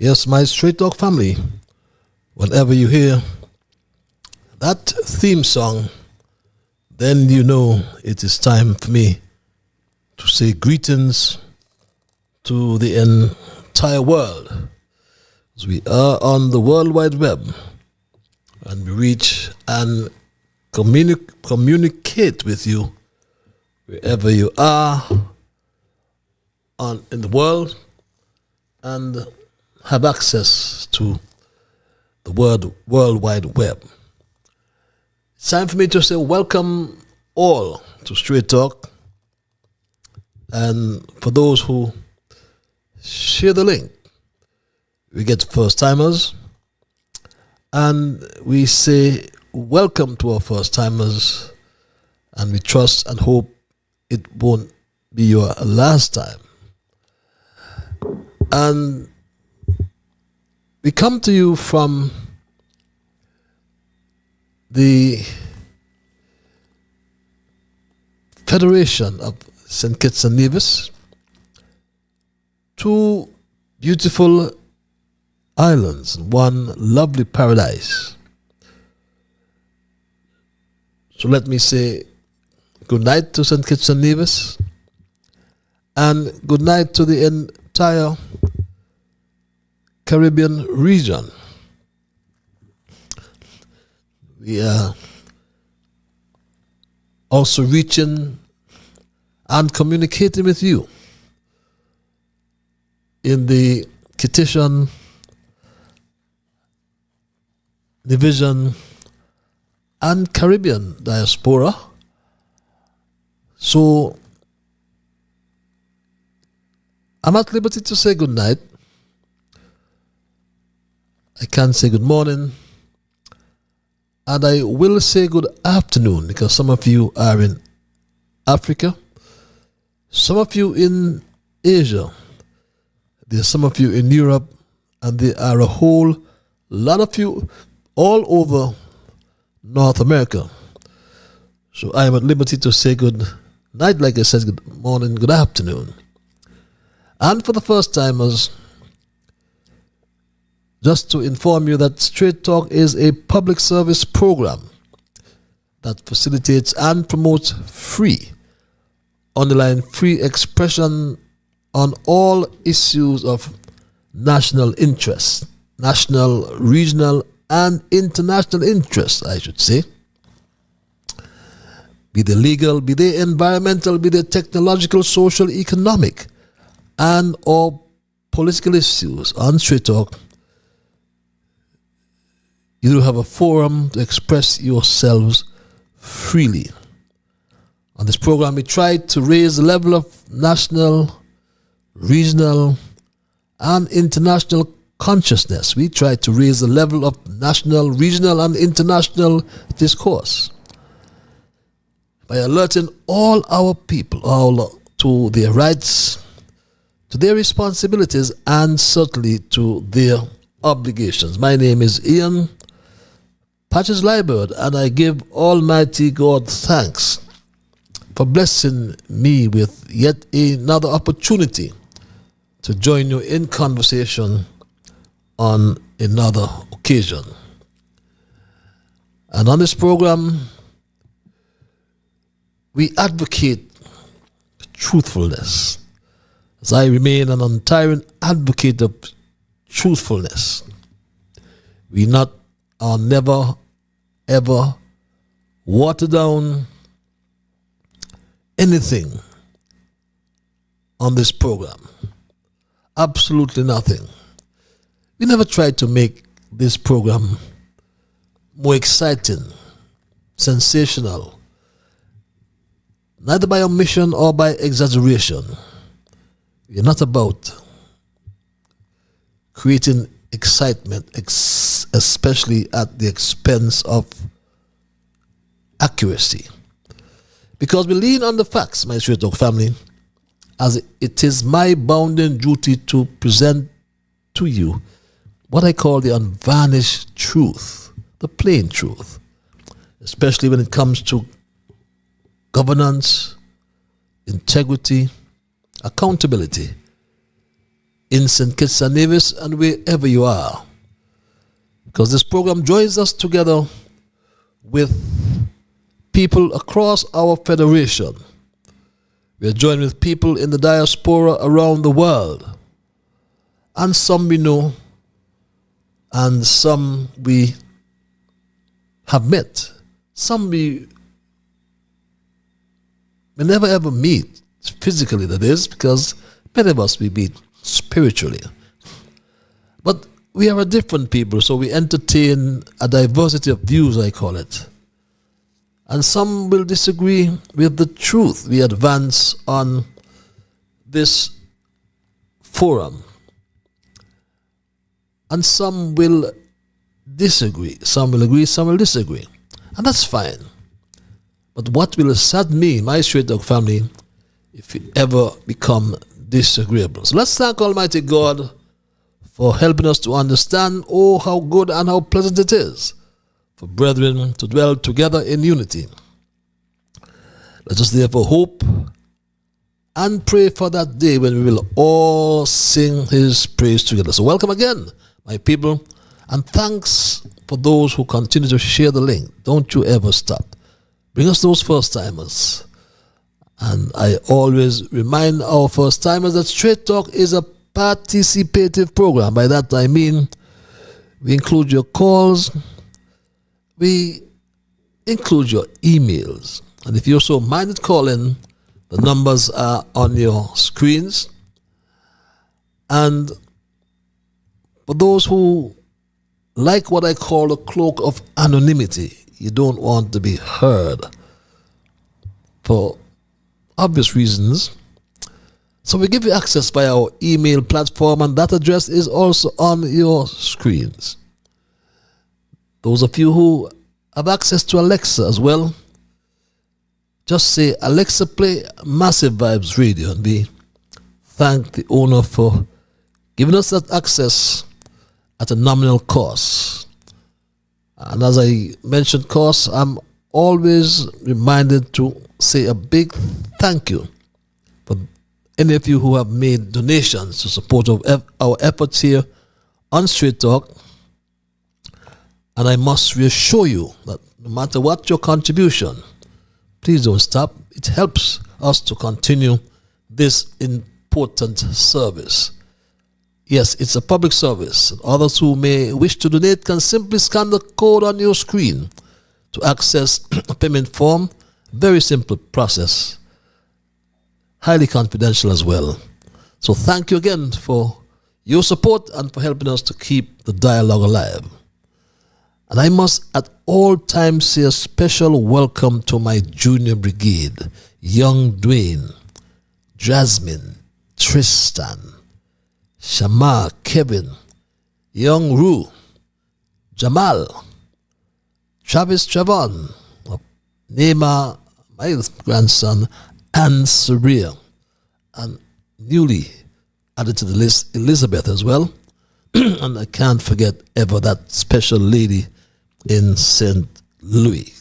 Yes, my Straight Talk family, whenever you hear that theme song, then you know it is time for me to say greetings to the entire world. As we are on the World Wide Web and we reach and communicate with you wherever you are in the world and have access to the World Wide Web. It's time for me to say welcome all to Straight Talk, and for those who share the link, we get first timers, and we say welcome to our first timers, and we trust and hope it won't be your last time. And we come to you from the Federation of St. Kitts and Nevis, two beautiful islands, one lovely paradise. So let me say good night to St. Kitts and Nevis, and good night to the entire Caribbean region. We are also reaching and communicating with you in the KITTS division and Caribbean diaspora. So I'm at liberty to say good night. I can't say good morning, and I will say good afternoon because some of you are in Africa, some of you in Asia, there's some of you in Europe, and there are a whole lot of you all over North America. So I am at liberty to say good night, like I said, good morning, good afternoon. And for the first timers, just to inform you that Straight Talk is a public service program that facilitates and promotes free, underline free expression on all issues of national interest, national, regional, and international interest, I should say. Be they legal, be they environmental, be they technological, social, economic, and or political issues on Straight Talk. You do have a forum to express yourselves freely. On this program, we try to raise the level of national, regional, and international consciousness. We try to raise the level of national, regional, and international discourse by alerting all our people to their rights, to their responsibilities, and certainly to their obligations. My name is Ian Patches Liebert, and I give Almighty God thanks for blessing me with yet another opportunity to join you in conversation on another occasion. And on this program, we advocate truthfulness, as I remain an untiring advocate of truthfulness. We are never ever water down anything on this program. Absolutely nothing. We never try to make this program more exciting, sensational, neither by omission or by exaggeration. We are not about creating excitement, especially at the expense of accuracy. Because we lean on the facts, my Straight Talk family, as it is my bounden duty to present to you what I call the unvarnished truth, the plain truth, especially when it comes to governance, integrity, accountability, in St. Kitts and Nevis and wherever you are. Because this program joins us together with people across our federation. We are joined with people in the diaspora around the world. And some we know, and some we have met. Some we never ever meet, physically that is, because many of us we meet spiritually. But we are a different people, so we entertain a diversity of views, I call it. And some will disagree with the truth we advance on this forum. And some will disagree. Some will agree, some will disagree. And that's fine. But what will sadden me, my Straight Dog family, if we ever become disagreeable? So let's thank Almighty God for helping us to understand, oh, how good and how pleasant it is for brethren to dwell together in unity. Let us therefore hope and pray for that day when we will all sing His praise together. So welcome again, my people, and thanks for those who continue to share the link. Don't you ever stop. Bring us those first-timers. And I always remind our first-timers that Straight Talk is a participative program. By that I mean we include your calls, we include your emails. And if you're so minded calling, the numbers are on your screens. And for those who like what I call the cloak of anonymity, you don't want to be heard for obvious reasons. So we give you access by our email platform, and that address is also on your screens. Those of you who have access to Alexa as well, just say, Alexa, play Massive Vibes Radio, and we thank the owner for giving us that access at a nominal cost. And as I mentioned cost, I'm always reminded to say a big thank you for any of you who have made donations to support our efforts here on Straight Talk. And I must reassure you that no matter what your contribution, please don't stop. It helps us to continue this important service. Yes, it's a public service. Others who may wish to donate can simply scan the code on your screen to access a payment form. Very simple process. Highly confidential as well. So thank you again for your support and for helping us to keep the dialogue alive. And I must at all times say a special welcome to my junior brigade, young Dwayne, Jasmine, Tristan, Shamar, Kevin, young Rue, Jamal, Travis Trevon, Neema, my grandson, and Sabria, and newly added to the list, Elizabeth as well. And I can't forget ever that special lady in St. Louis.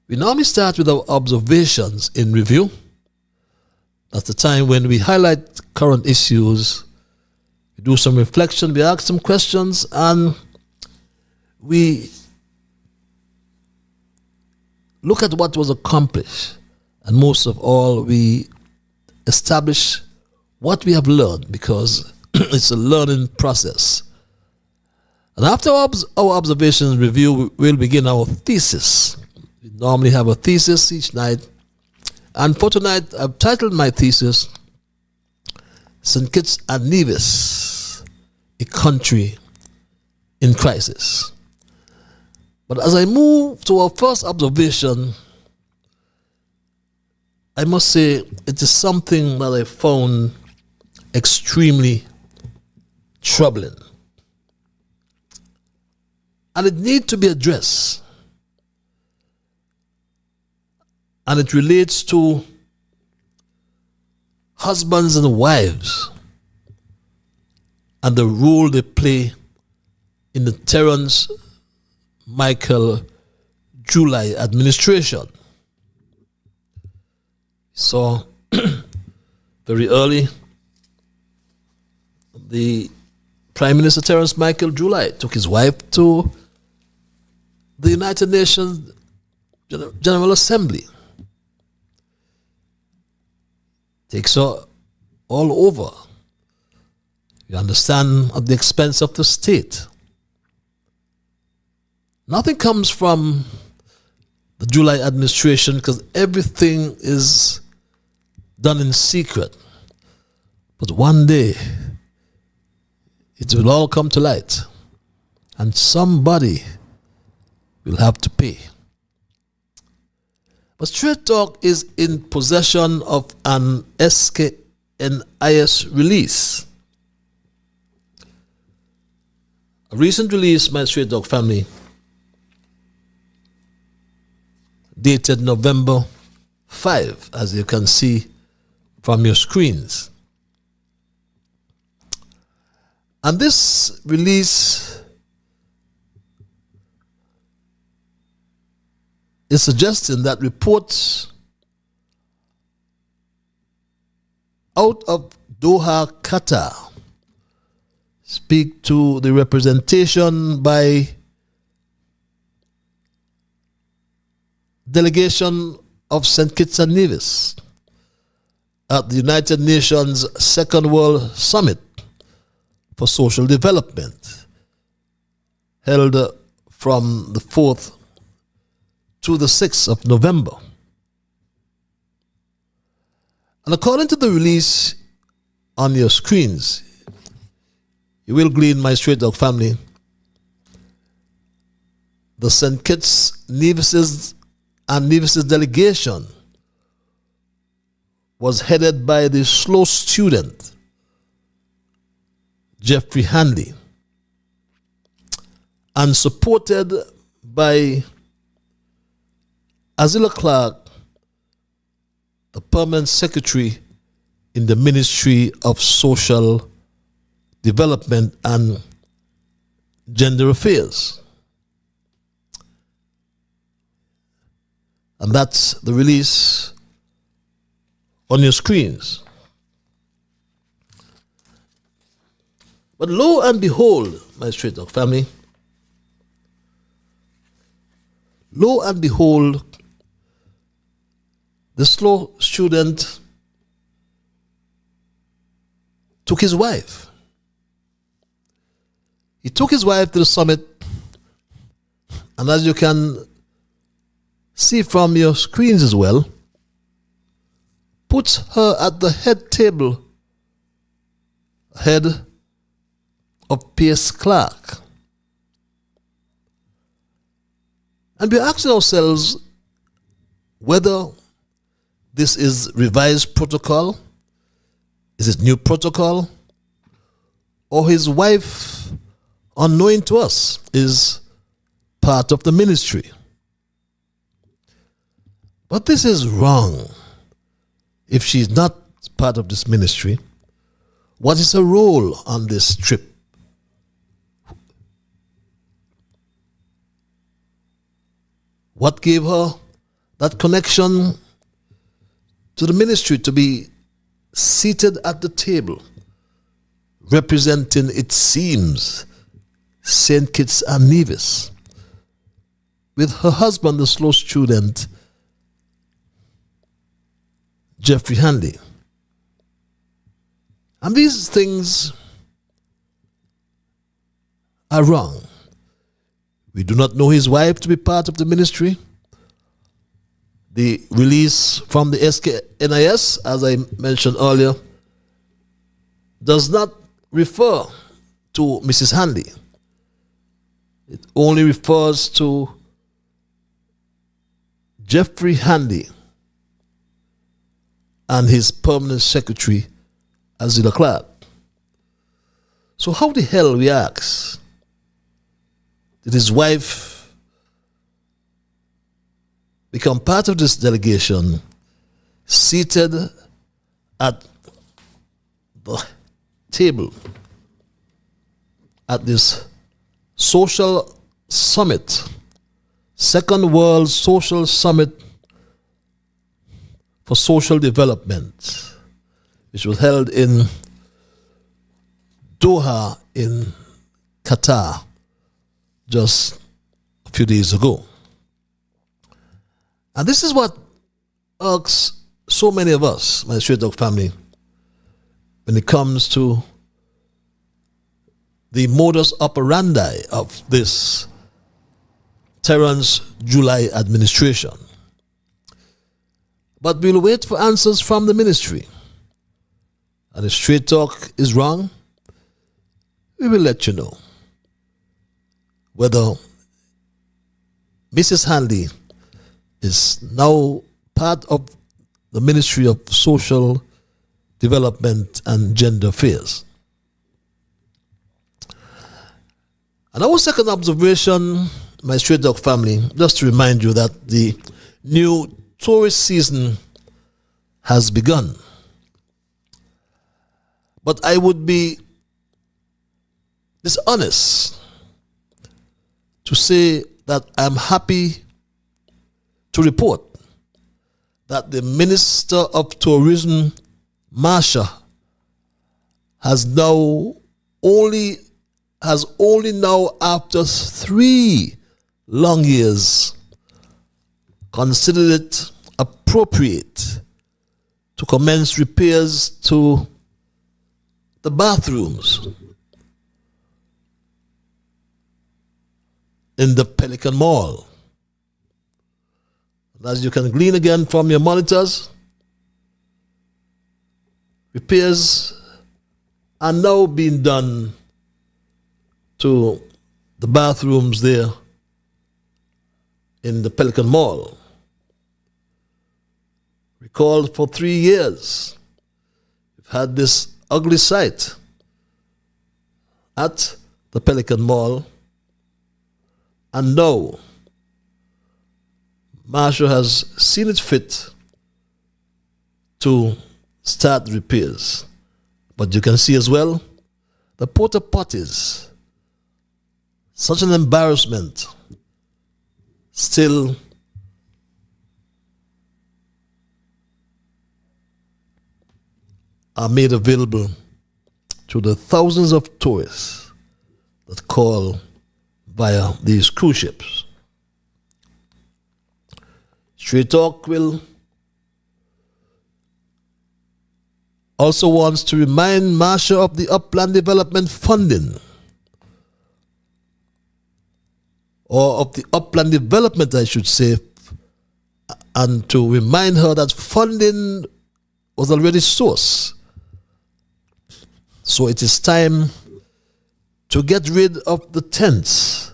We normally start with our observations in review. That's the time when we highlight current issues, we do some reflection, we ask some questions, and we look at what was accomplished. And most of all, we establish what we have learned, because it's a learning process. And after our observations review, we'll begin our thesis. We normally have a thesis each night. And for tonight, I've titled my thesis, St. Kitts and Nevis, a country in crisis. But as I move to our first observation, I must say it is something that I found extremely troubling. And it needs to be addressed. And it relates to husbands and wives and the role they play in the Terence Michael July administration. So, very early, the Prime Minister Terence Michael July took his wife to the United Nations General Assembly. Takes her all over. You understand, at the expense of the state. Nothing comes from the July administration because everything is done in secret. But one day, it will all come to light. And somebody will have to pay. But Straight Talk is in possession of an SKNIS release. A recent release, my Straight Talk family, dated November 5, as you can see from your screens. And this release is suggesting that reports out of Doha, Qatar, speak to the representation by delegation of St. Kitts and Nevis at the United Nations Second World Summit for Social Development, held from the 4th to the 6th of November. And according to the release on your screens, you will glean, my Straight Dog family, the St. Kitts Nevis's delegation was headed by the slow student, Jeffrey Hanley, and supported by Azila Clark, the permanent secretary in the Ministry of Social Development and Gender Affairs. And that's the release on your screens. But lo and behold, my Straight Talk family, lo and behold, the slow student took his wife. He took his wife to the summit, and as you can see from your screens as well, puts her at the head table, head of Pierce Clark. And we're asking ourselves whether this is revised protocol, is it new protocol, or his wife, unknowing to us, is part of the ministry. But this is wrong. If she's not part of this ministry, what is her role on this trip? What gave her that connection to the ministry to be seated at the table, representing, it seems, St. Kitts and Nevis, with her husband, the slow student, Jeffrey Hanley? And these things are wrong. We do not know his wife to be part of the ministry. The release from the SKNIS, as I mentioned earlier, does not refer to Mrs. Hanley. It only refers to Jeffrey Hanley and his permanent secretary, Azila Clark. So how the hell, we ask, did his wife become part of this delegation, seated at the table at this social summit, Second World Social Summit for Social Development, which was held in Doha in Qatar just a few days ago. And this is what irks so many of us, my Straight Dog family, when it comes to the modus operandi of this Terrence July administration. But we'll wait for answers from the ministry. And if Straight Talk is wrong, we will let you know whether Mrs. Hanley is now part of the Ministry of Social Development and Gender Affairs. And our second observation, my Straight Dog family, just to remind you that the new tourist season has begun. But I would be dishonest to say that I'm happy to report that the Minister of Tourism, Marsha, has only now, after 3 long years, considered it appropriate to commence repairs to the bathrooms in the Pelican Mall. And as you can glean again from your monitors, repairs are now being done to the bathrooms there in the Pelican Mall. Recall, for 3 years, we've had this ugly sight at the Pelican Mall, and now Marsha has seen it fit to start repairs. But you can see as well the porta potties, such an embarrassment, still are made available to the thousands of tourists that call via these cruise ships. Straight Talk will also wants to remind Marsha of the upland development funding, or of the upland development, I should say, and to remind her that funding was already sourced. So it is time to get rid of the tents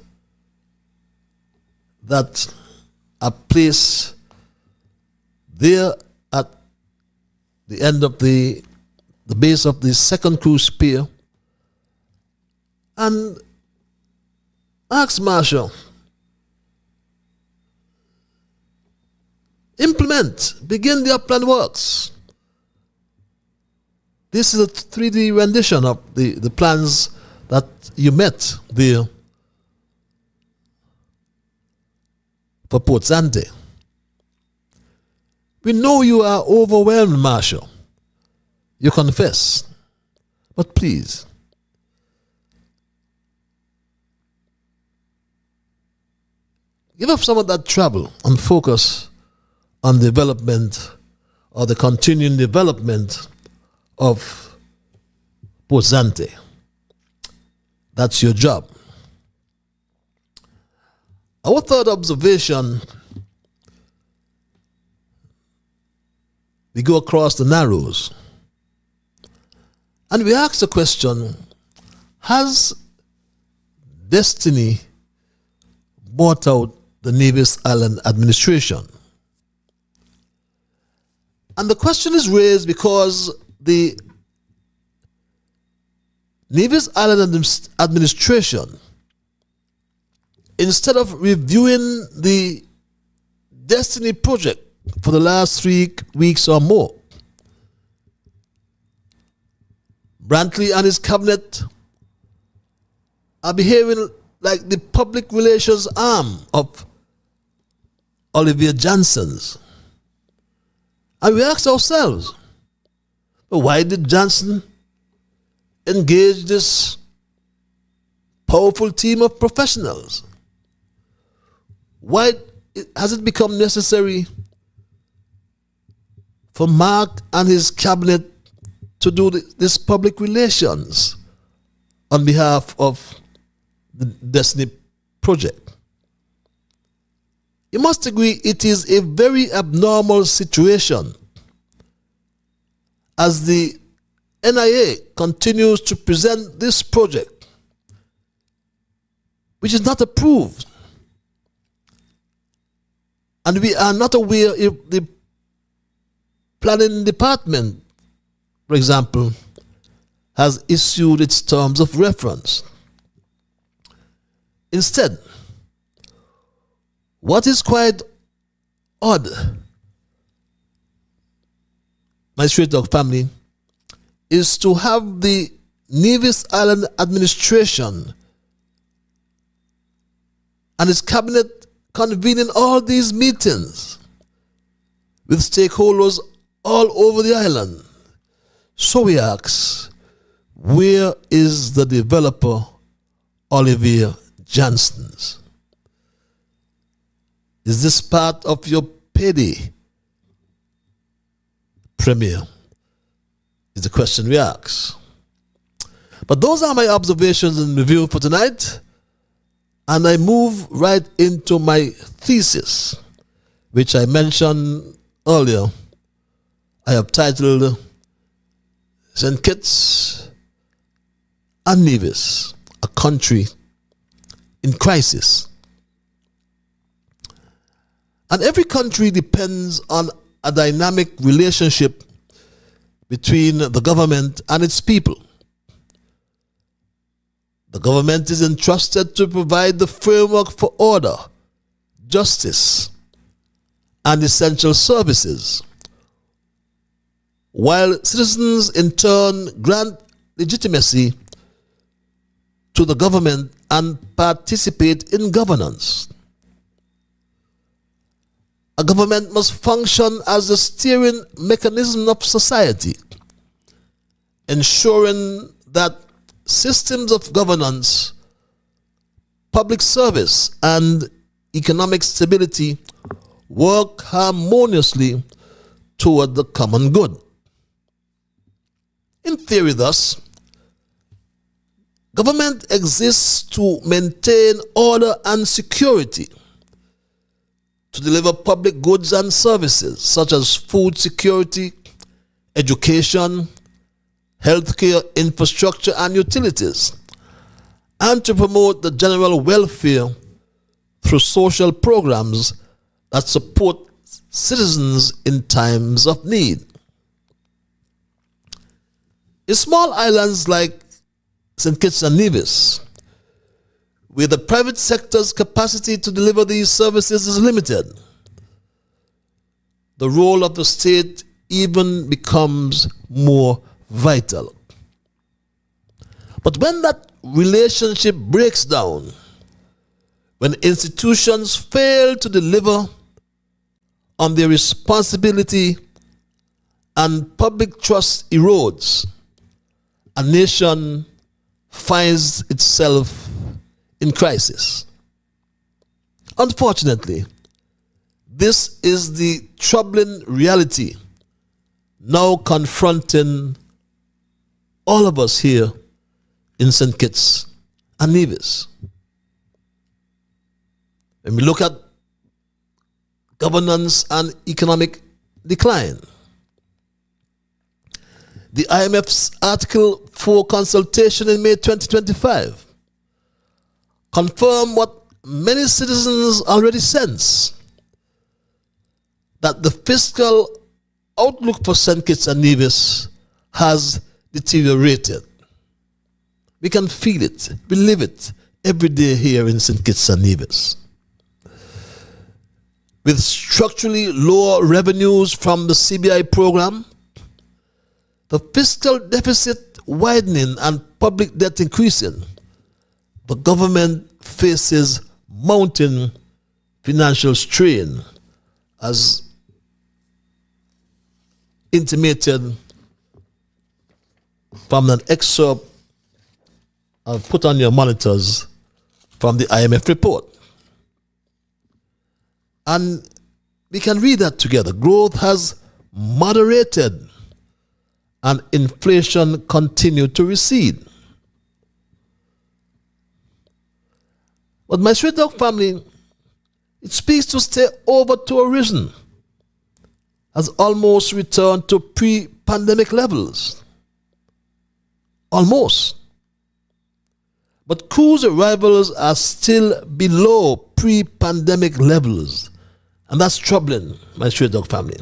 that are placed there at the end of the base of the second cruise pier, and ask Marsha, begin the upland works. This is a 3D rendition of the plans that you met there for Port Zante. We know you are overwhelmed, Marsha. You confess. But please, give up some of that travel and focus on development, or the continuing development of Port Zante. That's your job. Our third observation, we go across the Narrows and we ask the question, has destiny bought out the Nevis Island administration? And the question is raised because the Nevis Island administration, instead of reviewing the Destiny project for the last 3 weeks or more, Brantley and his cabinet are behaving like the public relations arm of Olivier Johnson's. And we ask ourselves, why did Johnson engage this powerful team of professionals? Why has it become necessary for Mark and his cabinet to do this public relations on behalf of the Destiny Project? You must agree it is a very abnormal situation as the NIA continues to present this project, which is not approved. And we are not aware if the planning department, for example, has issued its terms of reference. Instead, what is quite odd, my straight dog family, is to have the Nevis Island administration and its cabinet convening all these meetings with stakeholders all over the island. So we ask, where is the developer Olivier Janssens? Is this part of your payday, Premier? Is the question we ask. But those are my observations and review for tonight. And I move right into my thesis, which I mentioned earlier. I have titled St. Kitts and Nevis, a country in crisis. And every country depends on a dynamic relationship between the government and its people. The government is entrusted to provide the framework for order, justice, and essential services, while citizens in turn grant legitimacy to the government and participate in governance. A government must function as the steering mechanism of society, ensuring that systems of governance, public service, and economic stability work harmoniously toward the common good. In theory, thus, government exists to maintain order and security, to deliver public goods and services such as food security, education, healthcare, infrastructure, and utilities, and to promote the general welfare through social programs that support citizens in times of need. In small islands like St. Kitts and Nevis, where the private sector's capacity to deliver these services is limited, the role of the state even becomes more vital. But when that relationship breaks down, when institutions fail to deliver on their responsibility and public trust erodes, a nation finds itself in crisis. Unfortunately, this is the troubling reality now confronting all of us here in St. Kitts and Nevis. When we look at governance and economic decline, the IMF's Article 4 consultation in May 2025 confirmed what many citizens already sense, that the fiscal outlook for St. Kitts and Nevis has deteriorated. We can feel it, we live it every day here in St. Kitts and Nevis. With structurally lower revenues from the CBI program, the fiscal deficit widening and public debt increasing, the government faces mounting financial strain, as intimated from an excerpt I've put on your monitors from the IMF report. And we can read that together. Growth has moderated and inflation continued to recede. But my straight dog family, it speaks to stay over tourism has almost returned to pre-pandemic levels. Almost. But cruise arrivals are still below pre-pandemic levels. And that's troubling, my straight dog family.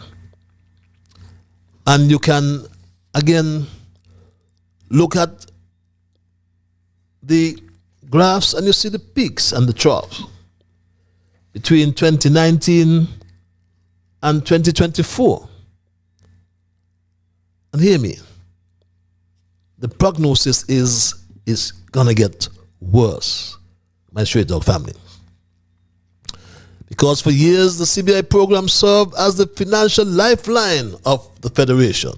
And you can, again, look at the graphs and you see the peaks and the troughs between 2019 and 2024. And hear me, the prognosis is gonna get worse, my straight dog family. Because for years the CBI program served as the financial lifeline of the Federation.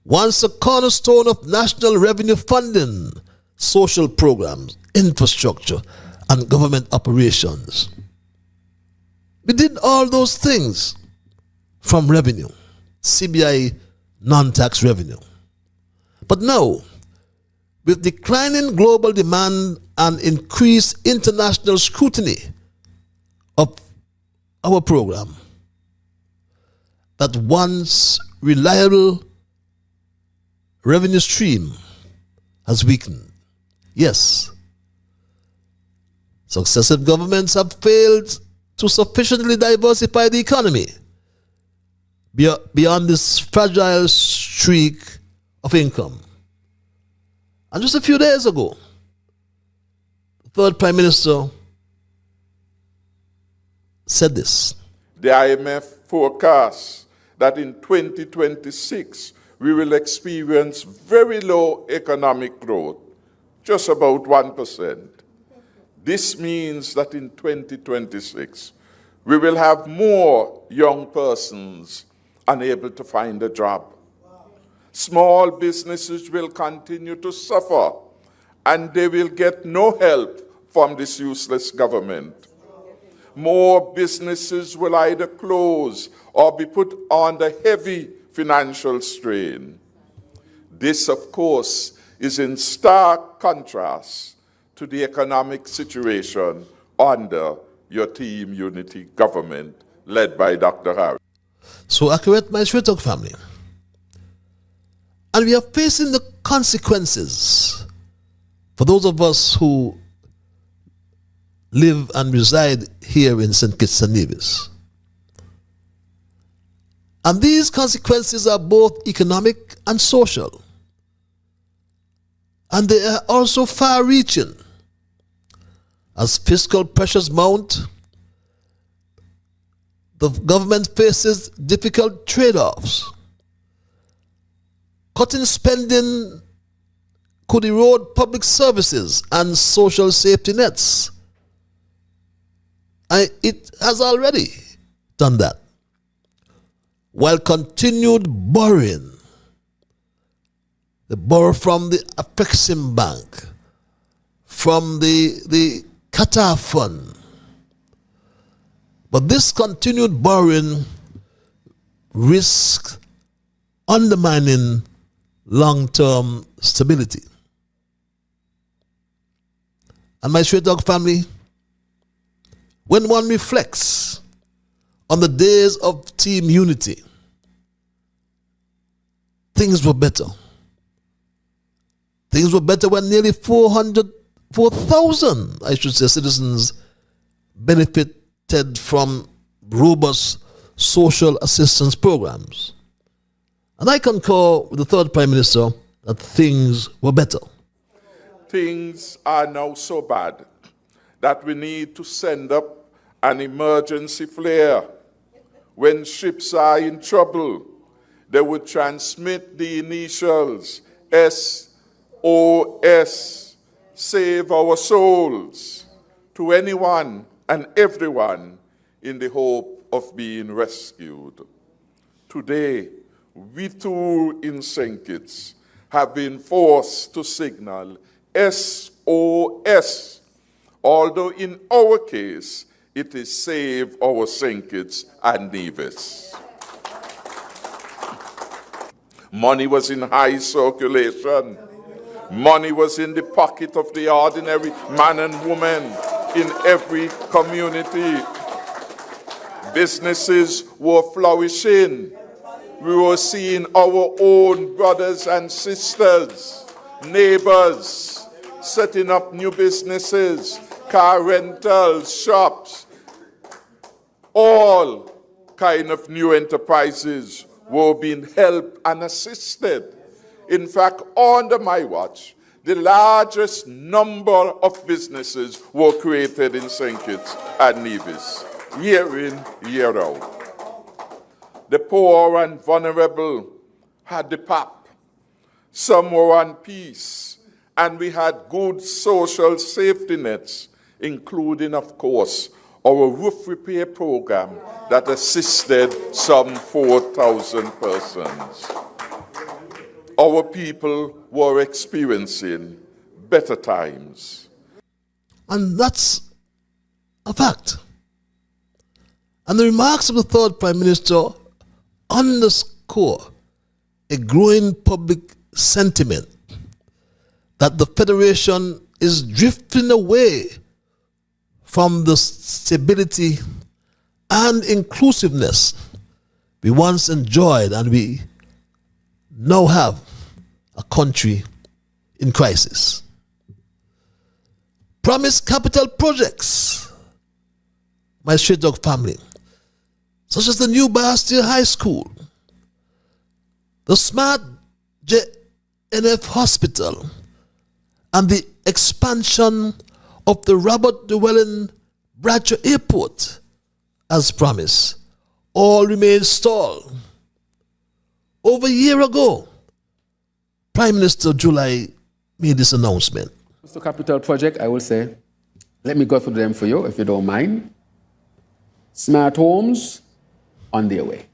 Once a cornerstone of national revenue funding, social programs, infrastructure, and government operations. We did all those things from revenue, CBI non-tax revenue. But now, with declining global demand and increased international scrutiny of our program, that once reliable revenue stream has weakened. Yes, successive governments have failed to sufficiently diversify the economy beyond this fragile streak of income. And just a few days ago, the third Prime Minister said this. The IMF forecasts that in 2026 we will experience very low economic growth, just about 1%. This means that in 2026 we will have more young persons unable to find a job. Small businesses will continue to suffer and they will get no help from this useless government. More businesses will either close or be put under heavy financial strain. This, of course, is in stark contrast to the economic situation under your Team Unity government led by Dr. Harris. So accurate, my straight dog family. And we are facing the consequences for those of us who live and reside here in St. Kitts and Nevis. And these consequences are both economic and social. And they are also far-reaching. As fiscal pressures mount, the government faces difficult trade-offs. Cutting spending could erode public services and social safety nets. It has already done that. While continued borrowing, the borrow from the Afexim Bank, from the Qatar Fund. But this continued borrowing risks undermining long-term stability. And my straight dog family, when one reflects on the days of Team Unity, things were better. Things were better when nearly 4,000, I should say, citizens benefited from robust social assistance programs. And I concur with the third Prime Minister that things were better. Things are now so bad that we need to send up an emergency flare. When ships are in trouble, they would transmit the initials SOS, save our souls, to anyone and everyone in the hope of being rescued. Today, we too in St. Kitts have been forced to signal SOS. Although in our case, it is Save Our St. Kitts and Nevis. Money was in high circulation. Money was in the pocket of the ordinary man and woman in every community. Businesses were flourishing. We were seeing our own brothers and sisters, neighbors, setting up new businesses, car rentals, shops. All kind of new enterprises were being helped and assisted. In fact, under my watch, the largest number of businesses were created in St. Kitts and Nevis, year in, year out. The poor and vulnerable had the pap. Some were on peace, and we had good social safety nets, including, of course, our roof repair program that assisted some 4,000 persons. Our people were experiencing better times. And that's a fact. And the remarks of the third Prime Minister underscore a growing public sentiment that the Federation is drifting away from the stability and inclusiveness we once enjoyed, and we now have a country in crisis. Promised capital projects, my straight dog family, such as the new Bastille High School, the smart JNF Hospital, and the expansion of the Robert Llewellyn Bradshaw Airport, as promised, all remain stalled. Over a year ago, Prime Minister July made this announcement. The capital project, I will say, let me go through them for you, if you don't mind. Smart homes, on their way.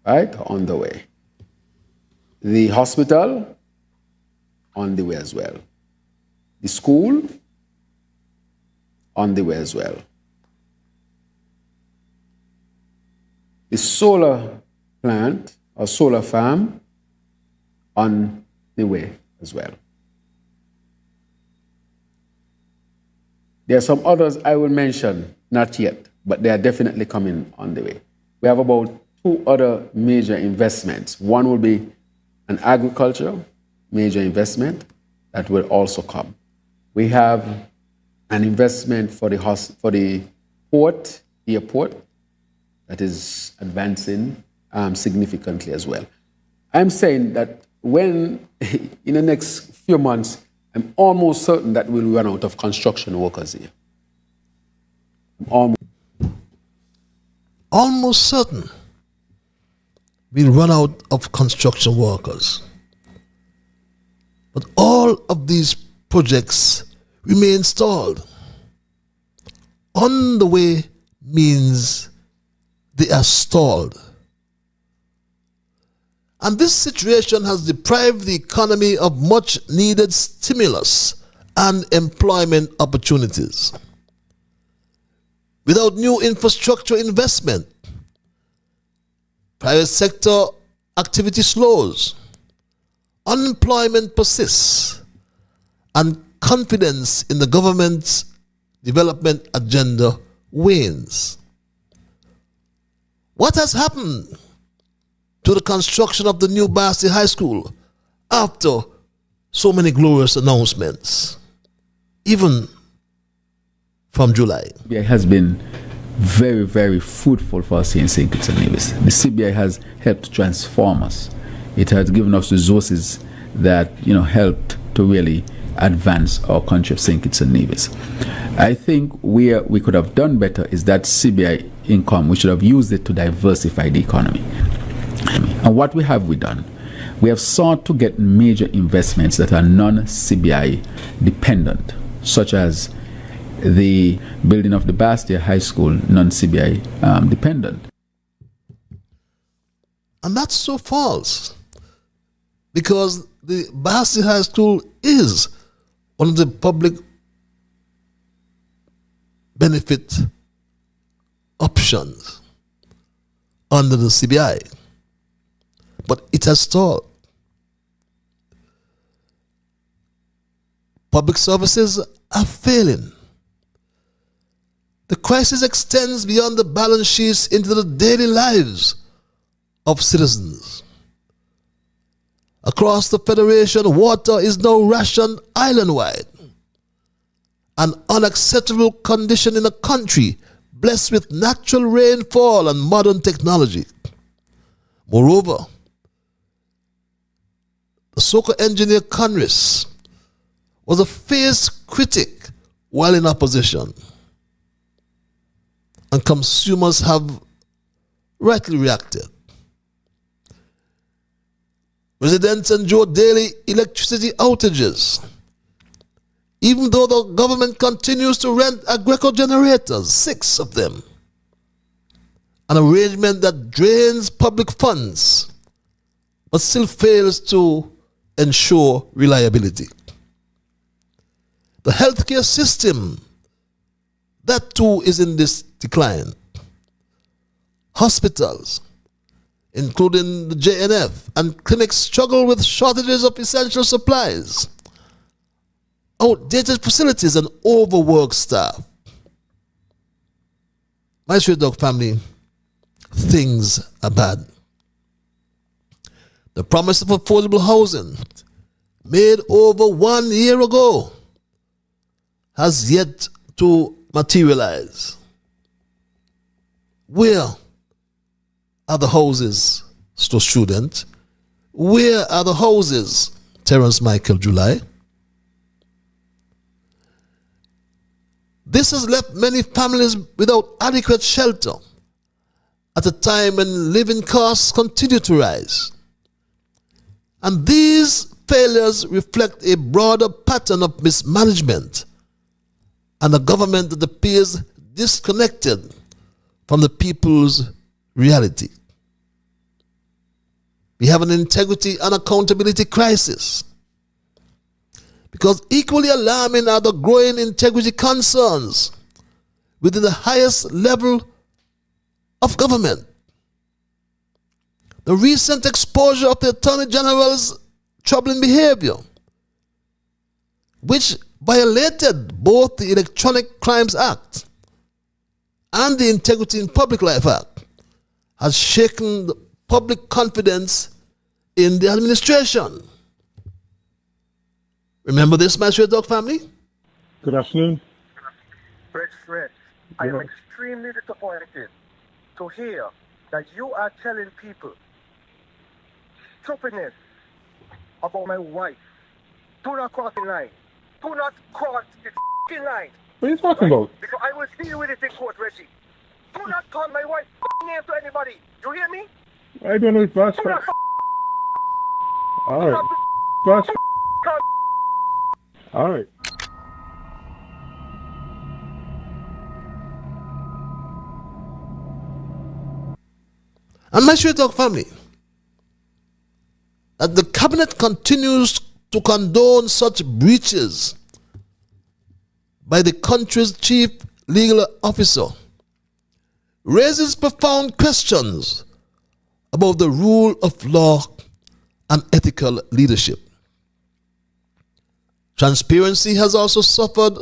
Right? On the way. The hospital, on the way as well. The school, on the way as well. The solar plant or solar farm, on the way as well. There are some others I will mention, not yet, but they are definitely coming on the way. We have about 2 other major investments. One will be an agriculture major investment that will also come. We have an investment for the airport, that is advancing significantly as well. I'm saying that when, in the next few months, I'm almost certain that we'll run out of construction workers here. Almost certain we'll run out of construction workers. But all of these projects remain stalled. On the way means they are stalled. And this situation has deprived the economy of much needed stimulus and employment opportunities. Without new infrastructure investment, private sector activity slows, unemployment persists, and confidence in the government's development agenda wanes. What has happened to the construction of the new Bastille High School after so many glorious announcements, even from July? CBI has been very, very fruitful for us here in St. Kitts and Nevis. The CBI has helped transform us. It has given us resources that helped to really advance our country of St. Kitts and Nevis. I think where we could have done better is that CBI income, we should have used it to diversify the economy. And what we done? We have sought to get major investments that are non-CBI dependent, such as the building of the Bastille High School, non-CBI dependent. And that's so false, because the Bahasi High School is one of the public benefit options under the CBI. But it has stalled. Public services are failing. The crisis extends beyond the balance sheets into the daily lives of citizens. Across the Federation, water is now rationed island-wide, an unacceptable condition in a country blessed with natural rainfall and modern technology. Moreover, the so-called engineer Congress was a fierce critic while in opposition, and consumers have rightly reacted. Residents endure daily electricity outages, even though the government continues to rent Agreco generators, 6 of them, an arrangement that drains public funds but still fails to ensure reliability. The healthcare system, that too is in this decline. Hospitals, including the JNF, and clinics struggle with shortages of essential supplies, outdated facilities, and overworked staff. My Stray Dog family, things are bad. The promise of affordable housing, made over 1 year ago, has yet to materialize. Where are the houses, student? Where are the houses, Terence Michael July? This has left many families without adequate shelter at a time when living costs continue to rise. And these failures reflect a broader pattern of mismanagement and a government that appears disconnected from the people's reality. We have an integrity and accountability crisis, because equally alarming are the growing integrity concerns within the highest level of government. The recent exposure of the Attorney General's troubling behavior, which violated both the Electronic Crimes Act and the Integrity in Public Life Act, has shaken the public confidence in the administration. Remember this, my Stray Dog family? Good afternoon. Fred, I am extremely disappointed to hear that you are telling people stupidness about my wife. Do not cross the line. Do not cross the f***ing line. What are you talking about? Because I will deal with it in court, Reggie. Do not call my wife name to anybody. You hear me? I don't know if that's Do not all right. That's all right. And my Stray Dog family, as the cabinet continues to condone such breaches by the country's chief legal officer, raises profound questions about the rule of law and ethical leadership. Transparency has also suffered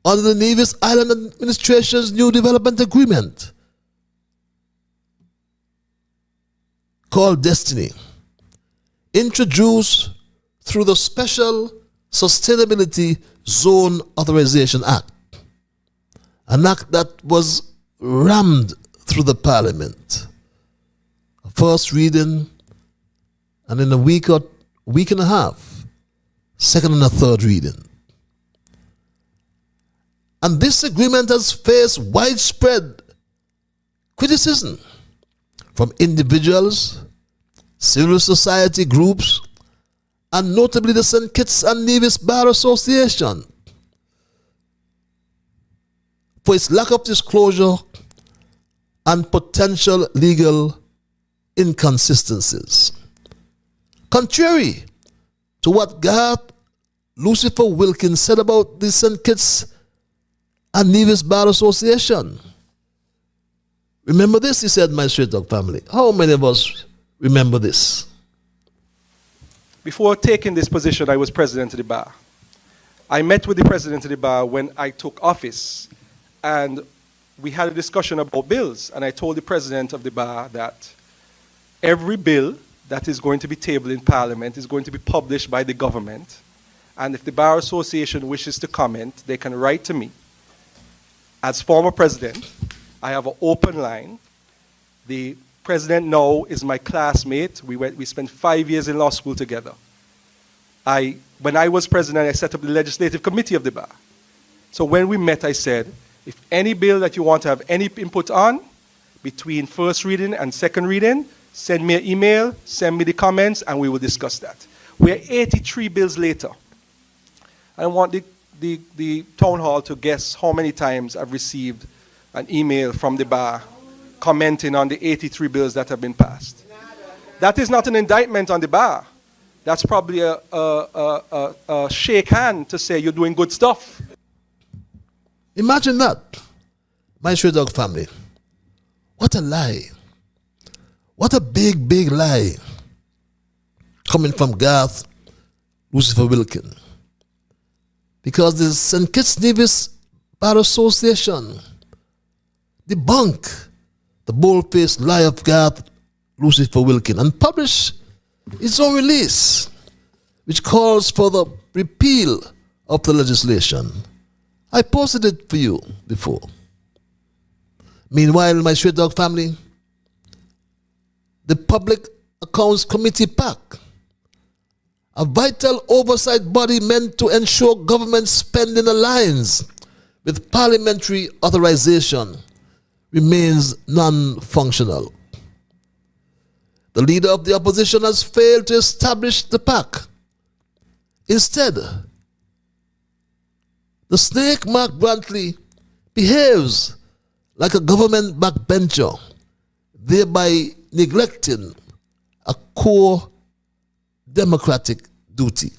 under the Nevis Island Administration's new development agreement called Destiny, introduced through the Special Sustainability Zone Authorization Act, an act that was rammed through the Parliament. A first reading, and in a week and a half, second and a third reading. And this agreement has faced widespread criticism from individuals, civil society groups, and notably the St. Kitts and Nevis Bar Association, for its lack of disclosure and potential legal inconsistencies. Contrary to what Garth Lucifer Wilkins said about the St. Kitts and Nevis Bar Association. Remember this, he said, my straight dog family. How many of us remember this? Before taking this position, I was president of the bar. I met with the president of the bar when I took office, and we had a discussion about bills, and I told the president of the bar that every bill that is going to be tabled in Parliament is going to be published by the government, and if the Bar Association wishes to comment, they can write to me. As former president, I have an open line. The president now is my classmate. We spent 5 years in law school together. When I was president, I set up the legislative committee of the bar. So when we met, I said, if any bill that you want to have any input on, between first reading and second reading, send me an email, send me the comments, and we will discuss that. We're 83 bills later. I want the town hall to guess how many times I've received an email from the bar commenting on the 83 bills that have been passed. That is not an indictment on the bar. That's probably a shake hand to say you're doing good stuff. Imagine that, my straight dog family. What a lie. What a big, big lie coming from Garth Lucifer Wilkins. Because the St. Kitts Nevis Bar Association debunk the bold-faced lie of Garth Lucifer Wilkins and publish its own release, which calls for the repeal of the legislation. I posted it for you before. Meanwhile, my straight dog family, the Public Accounts Committee PAC, a vital oversight body meant to ensure government spending aligns with parliamentary authorization, remains non-functional. The leader of the opposition has failed to establish the PAC. Instead, the snake Mark Brantley behaves like a government backbencher, thereby neglecting a core democratic duty.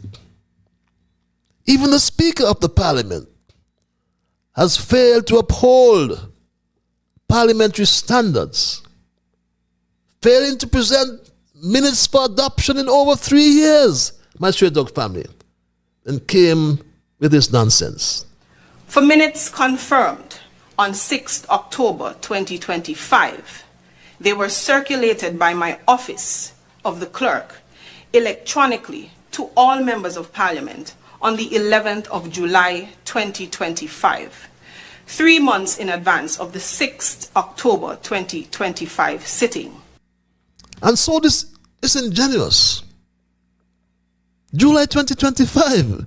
Even the Speaker of the Parliament has failed to uphold parliamentary standards, failing to present minutes for adoption in over 3 years, my straight dog family, and came with this nonsense. For minutes confirmed on 6th October 2025, they were circulated by my office of the clerk electronically to all members of Parliament on the 11th of July 2025, 3 months in advance of the 6th October 2025 sitting. And so this is ingenuous. July 2025,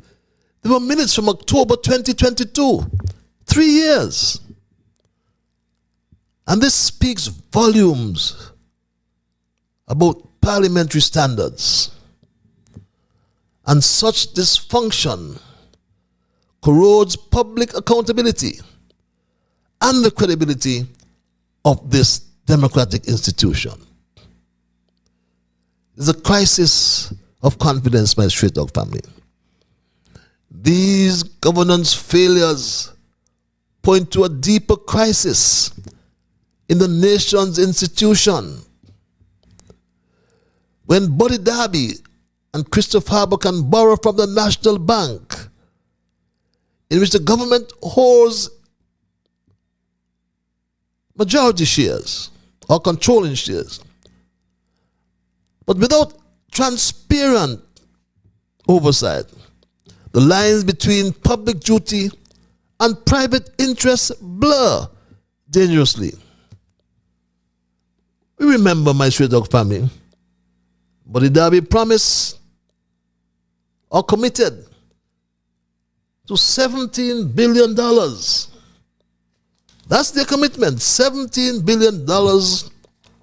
there were minutes from October 2022, 3 years. And this speaks volumes about parliamentary standards. And such dysfunction corrodes public accountability and the credibility of this democratic institution. It's a crisis of confidence, my straight dog family. These governance failures point to a deeper crisis in the nation's institution. When Buddy Darby and Christopher Harbour can borrow from the National Bank, in which the government holds majority shares or controlling shares, but without transparent oversight, the lines between public duty and private interests blur dangerously. We remember, my straight dog family, Buddy Darby promised or committed to $17 billion. That's their commitment. $17 billion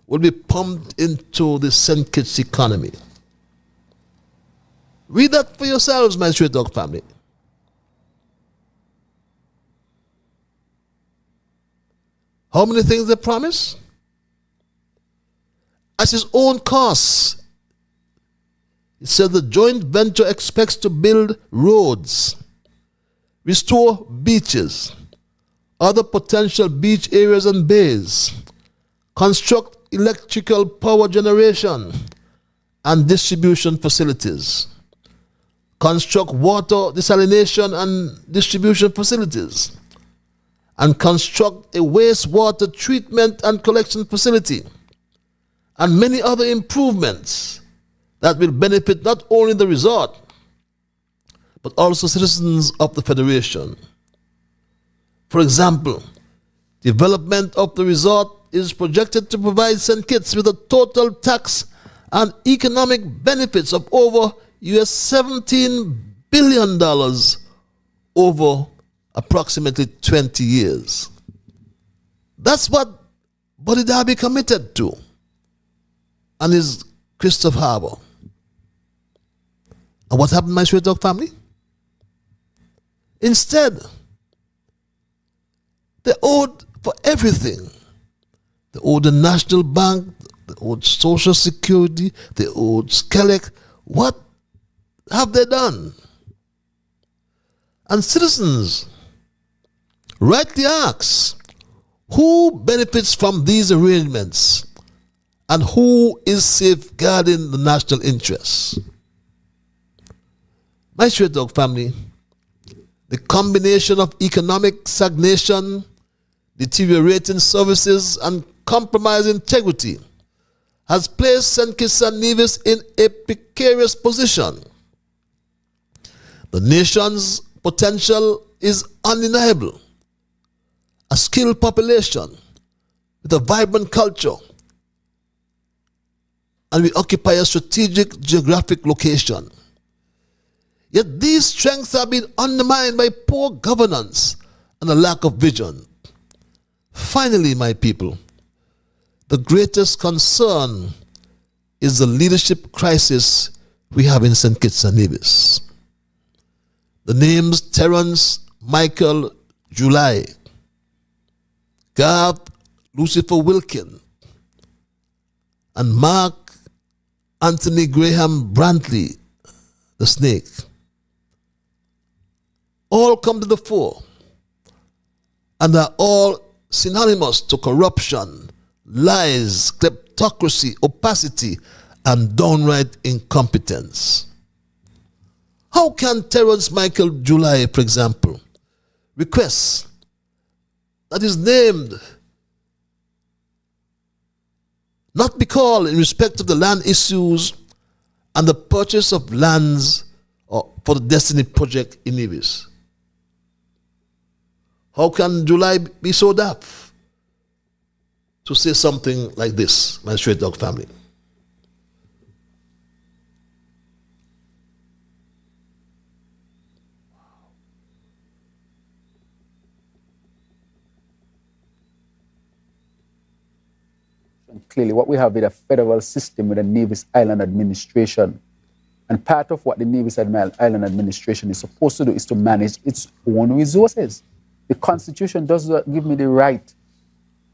will be pumped into the St. Kitts economy. Read that for yourselves, my straight dog family. How many things they promise? At his own costs, It said the joint venture expects to build roads, restore beaches, other potential beach areas and bays, construct electrical power generation and distribution facilities, construct water desalination and distribution facilities, and construct a wastewater treatment and collection facility, and many other improvements that will benefit not only the resort, but also citizens of the Federation. For example, development of the resort is projected to provide St. Kitts with a total tax and economic benefits of over US $17 billion over approximately 20 years. That's what Buddy Darby committed to and his Christopher Harbour. And what happened to my Straight Dog family? Instead, they owed for everything. They owed the National Bank, they owed Social Security, they owed Skelec. What have they done? And citizens rightly ask, who benefits from these arrangements and who is safeguarding the national interests? My Straight Dog family, the combination of economic stagnation, deteriorating services, and compromised integrity has placed St. Kitts and Nevis in a precarious position. The nation's potential is undeniable. A skilled population with a vibrant culture, and we occupy a strategic geographic location. Yet these strengths have been undermined by poor governance and a lack of vision. Finally, my people, the greatest concern is the leadership crisis we have in St. Kitts and Nevis. The names Terence Michael July, Garth Lucifer Wilkin, and Mark Anthony Graham Brantley, the snake, all come to the fore and are all synonymous to corruption, lies, kleptocracy, opacity, and downright incompetence. How can Terence Michael July, for example, request that is named not be called in respect of the land issues and the purchase of lands for the Destiny Project in Nevis? How can July be so daft to say something like this, my Straight Dog family? Clearly, what we have is a federal system with a Nevis Island administration. And part of what the Nevis Island administration is supposed to do is to manage its own resources. The Constitution does not give me the right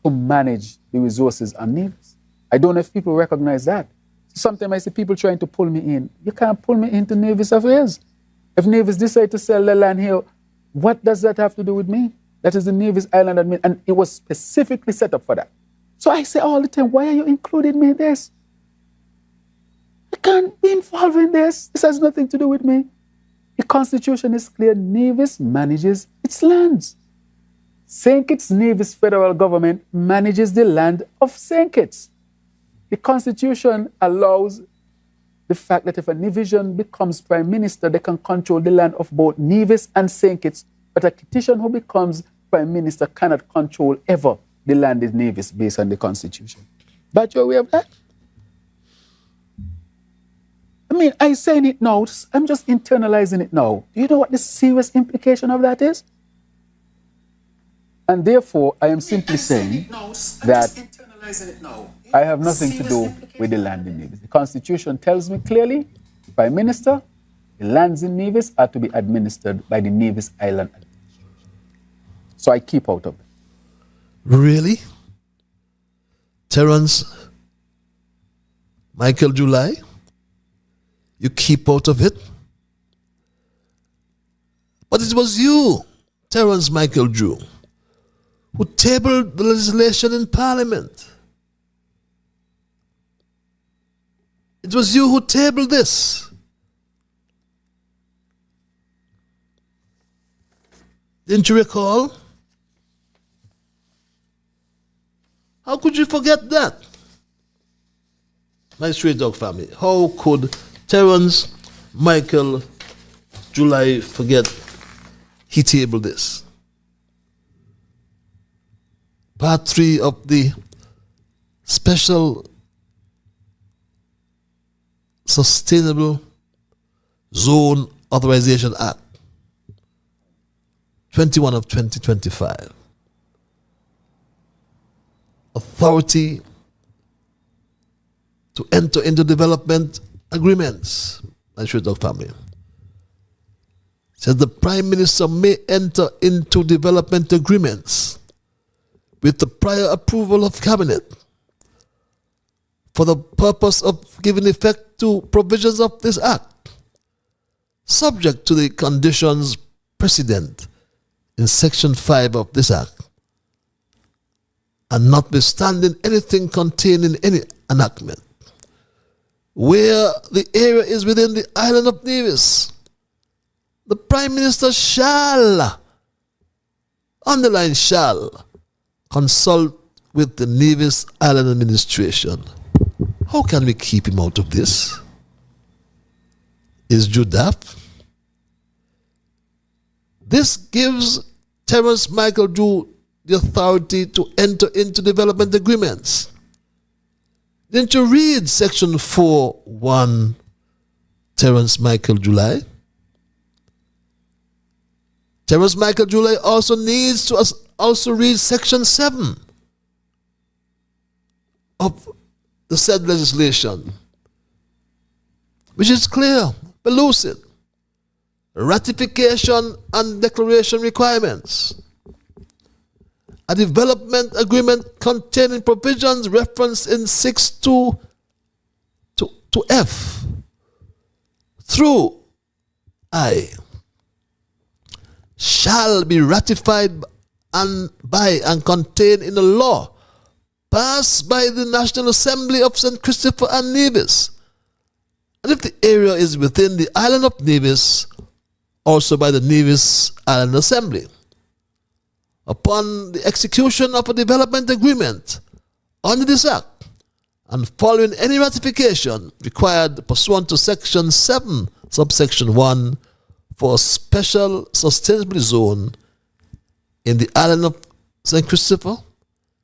to manage the resources on Nevis. I don't know if people recognize that. Sometimes I see people trying to pull me in. You can't pull me into Nevis affairs. If Nevis decide to sell the land here, what does that have to do with me? That is the Nevis Island administration, and it was specifically set up for that. So I say all the time, why are you including me in this? I can't be involved in this. This has nothing to do with me. The Constitution is clear. Nevis manages its lands. St. Kitts Nevis federal government manages the land of St. Kitts. The Constitution allows the fact that if a Nevisian becomes prime minister, they can control the land of both Nevis and St. Kitts, but a Kittitian who becomes prime minister cannot control ever the land in Nevis based on the Constitution. But you're aware of that? I mean, I'm saying it now. I'm just internalizing it now. Do you know what the serious implication of that is? And therefore, I am simply saying that I have nothing to do with the land in Nevis. The Constitution tells me clearly, Prime Minister, the lands in Nevis are to be administered by the Nevis Island administration. So I keep out of it. Really? Terence Michael July? you keep out of it. But it was you, Terence Michael Drew, who tabled the legislation in Parliament. It was you who tabled this. Didn't you recall? How could you forget that? My Straight Dog family, how could Terence Michael July forget he tabled this? Part 3 of the Special Sustainable Zone Authorization Act 21 of 2025. Authority to enter into development agreements. My Straight Dog family. It says the Prime Minister may enter into development agreements with the prior approval of Cabinet for the purpose of giving effect to provisions of this Act, subject to the conditions precedent in Section 5 of this Act, and notwithstanding anything contained in any enactment, where the area is within the island of Nevis, the Prime Minister shall, underline shall, consult with the Nevis Island Administration. How can we keep him out of this? Is Judaf? This gives Terence Michael Drew the authority to enter into development agreements. Didn't you read Section 4.1, Terence Michael July? Terence Michael July also needs to also read Section 7 of the said legislation, which is clear, pellucid. Ratification and declaration requirements. A development agreement containing provisions referenced in 6.2 to F through I shall be ratified by and contained in a law passed by the National Assembly of St. Christopher and Nevis, and if the area is within the island of Nevis, also by the Nevis Island Assembly. Upon the execution of a development agreement under this Act, and following any ratification required pursuant to Section 7, subsection 1, for a special sustainability zone in the island of St. Christopher,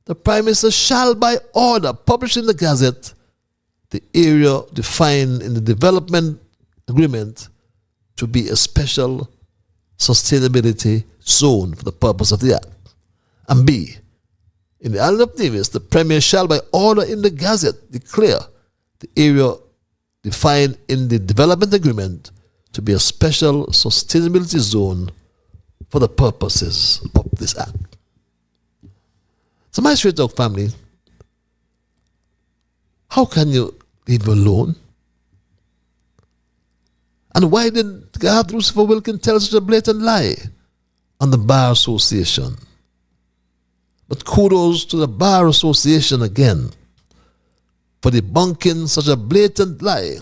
the Prime Minister shall by order publish in the Gazette the area defined in the development agreement to be a special sustainability zone for the purpose of the Act. And B, in the island of Nevis, the Premier shall by order in the Gazette declare the area defined in the development agreement to be a special sustainability zone for the purposes of this Act. So my Straight Dog family, how can you leave him alone? And why did God Lucifer Wilkin tell such a blatant lie on the Bar Association? But kudos to the Bar Association again for debunking such a blatant lie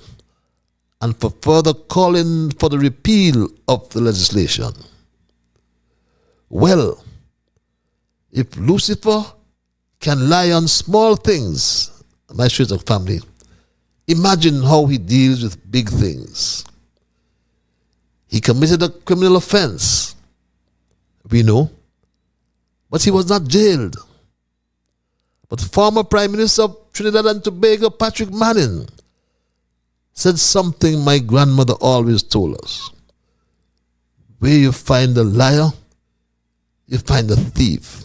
and for further calling for the repeal of the legislation. Well, if Lucifer can lie on small things, my Straight Dog family, imagine how he deals with big things. He committed a criminal offense, we know, but he was not jailed. But former Prime Minister of Trinidad and Tobago, Patrick Manning, said something my grandmother always told us. Where you find a liar, you find a thief.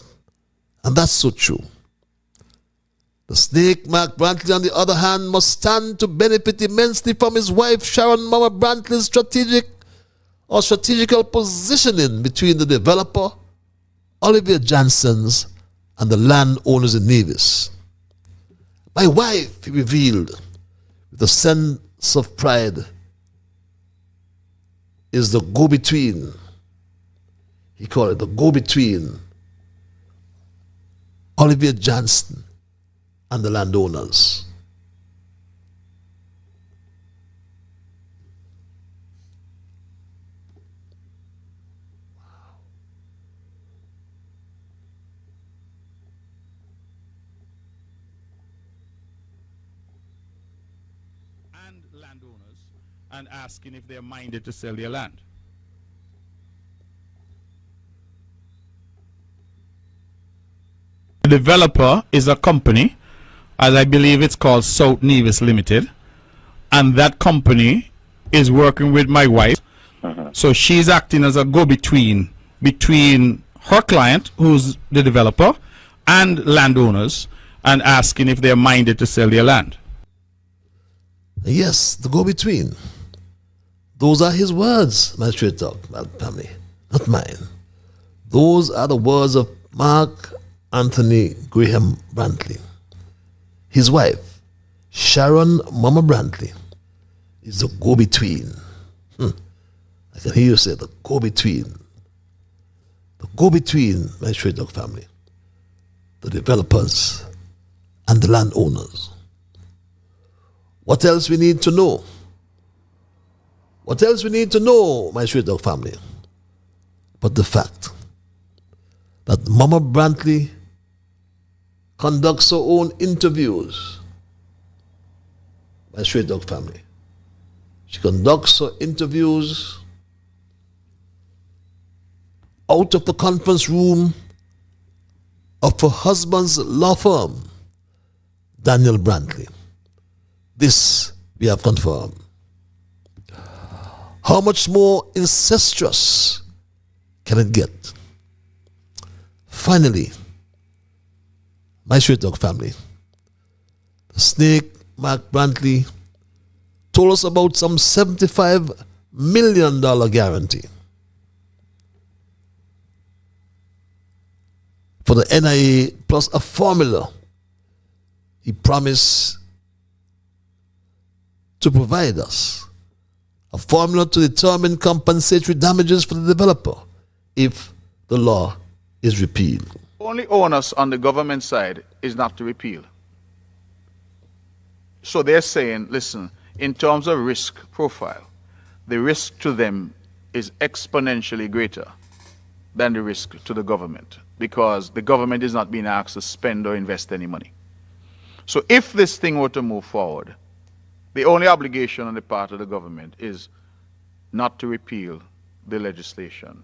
And that's so true. The snake, Mark Brantley, on the other hand, must stand to benefit immensely from his wife, Sharon Mama Brantley's strategical positioning between the developer, Olivia Janssens, and the landowners in Nevis. My wife, he revealed, with a sense of pride, is the go-between. He called it the go-between Oliver Johnson and the landowners. And landowners, and asking if they're minded to sell their land. The developer is a company, as I believe it's called South Nevis Limited, and that company is working with my wife. So she's acting as a go-between between her client, who's the developer, and landowners, and asking if they're minded to sell their land. Yes, the go-between. Those are his words, my straight talk, family, not mine. Those are the words of Mark Anthony Graham Brantley. His wife, Sharon Mama Brantley, is the go-between. I can hear you say the go-between. The go-between, my straight dog family, the developers and the landowners. What else we need to know? What else we need to know, my straight dog family, but the fact that Mama Brantley conducts her own interviews, my straight dog family. She conducts her interviews out of the conference room of her husband's law firm, Daniel Brantley. This we have confirmed. How much more incestuous can it get? Finally, my straight dog family, the snake Mark Brantley told us about some $75 million guarantee for the NIA, plus a formula he promised to provide us, a formula to determine compensatory damages for the developer if the law is repealed. Only onus on the government side is not to repeal. So they're saying, listen, in terms of risk profile, the risk to them is exponentially greater than the risk to the government, because the government is not being asked to spend or invest any money. So if this thing were to move forward, the only obligation on the part of the government is not to repeal the legislation.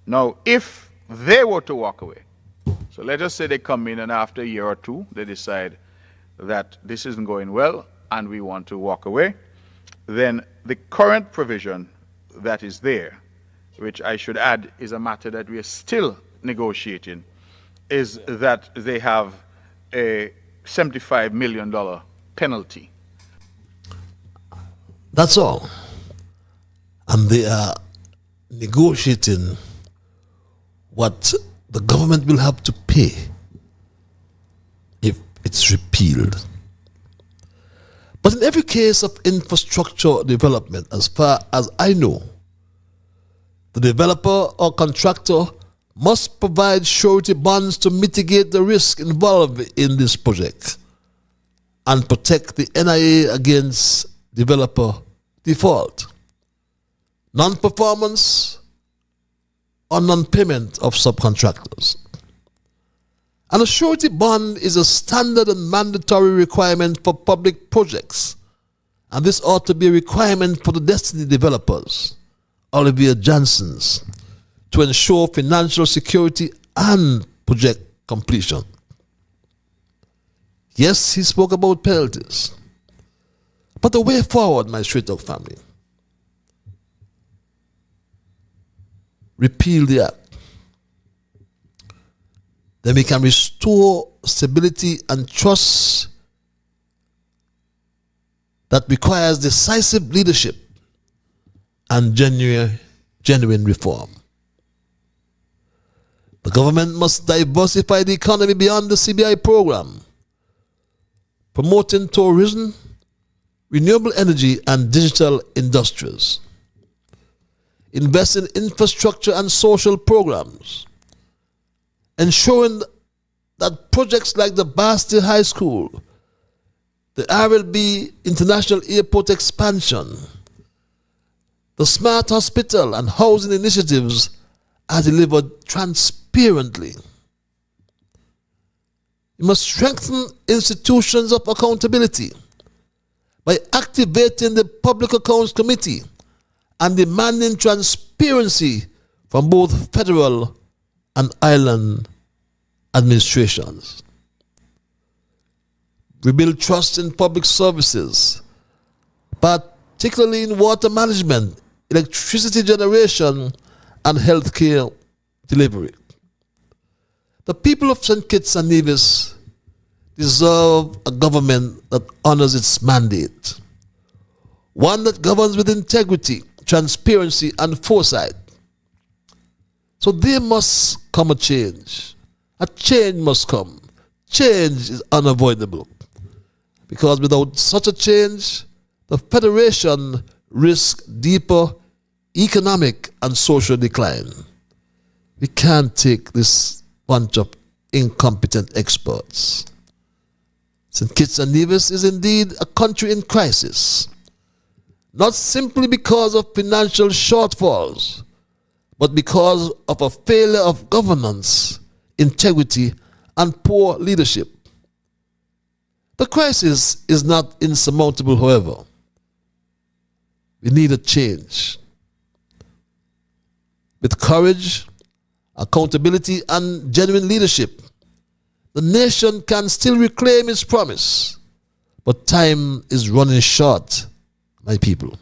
Now, if they were to walk away, so let us say they come in and after a year or two, they decide that this isn't going well and we want to walk away, then the current provision that is there, which I should add is a matter that we are still negotiating, is that they have a $75 million penalty. That's all. And they are negotiating what the government will have to pay if it's repealed. But in every case of infrastructure development, as far as I know, the developer or contractor must provide surety bonds to mitigate the risk involved in this project and protect the NIA against developer default, non-performance, or non-payment of subcontractors. And a surety bond is a standard and mandatory requirement for public projects, and this ought to be a requirement for the Destiny developers, Oliver Johnson's, to ensure financial security and project completion. Yes, he spoke about penalties, but the way forward, my straight dog family, repeal the act. Then we can restore stability and trust that requires decisive leadership and genuine reform. The government must diversify the economy beyond the CBI program, promoting tourism, renewable energy, and digital industries. invest in infrastructure and social programs, ensuring that projects like the Bastille High School, the RLB International Airport expansion, the Smart Hospital and housing initiatives are delivered transparently. You must strengthen institutions of accountability by activating the Public Accounts Committee and demanding transparency from both federal and island administrations. Rebuild trust in public services, particularly in water management, electricity generation, and healthcare delivery. The people of St. Kitts and Nevis deserve a government that honors its mandate, one that governs with integrity, transparency, and foresight. So there must come a change. A change must come. Change is unavoidable, because without such a change, the Federation risks deeper economic and social decline. We can't take this bunch of incompetent experts. St. Kitts and Nevis is indeed a country in crisis, not simply because of financial shortfalls, but because of a failure of governance, integrity, and poor leadership. The crisis is not insurmountable, however. We need a change. With courage, accountability, and genuine leadership, the nation can still reclaim its promise. But time is running short, my people.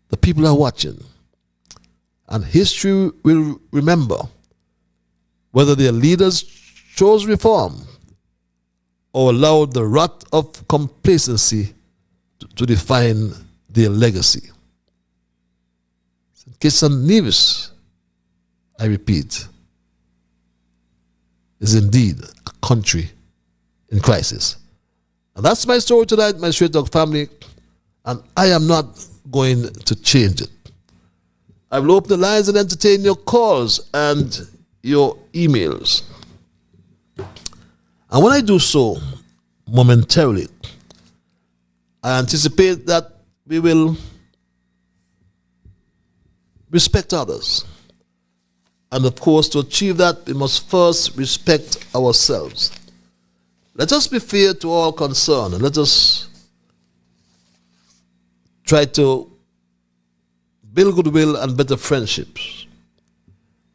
The people are watching, and history will remember whether their leaders chose reform or allowed the rot of complacency to define their legacy. St. Kitts and Nevis, I repeat, is indeed a country in crisis. And that's my story tonight, my Straight Talk family, and I am not going to change it. I will open the lines and entertain your calls and your emails. And when I do so, momentarily, I anticipate that we will respect others. And of course, to achieve that, we must first respect ourselves. Let us be fair to all concerned, and let us try to build goodwill and better friendships.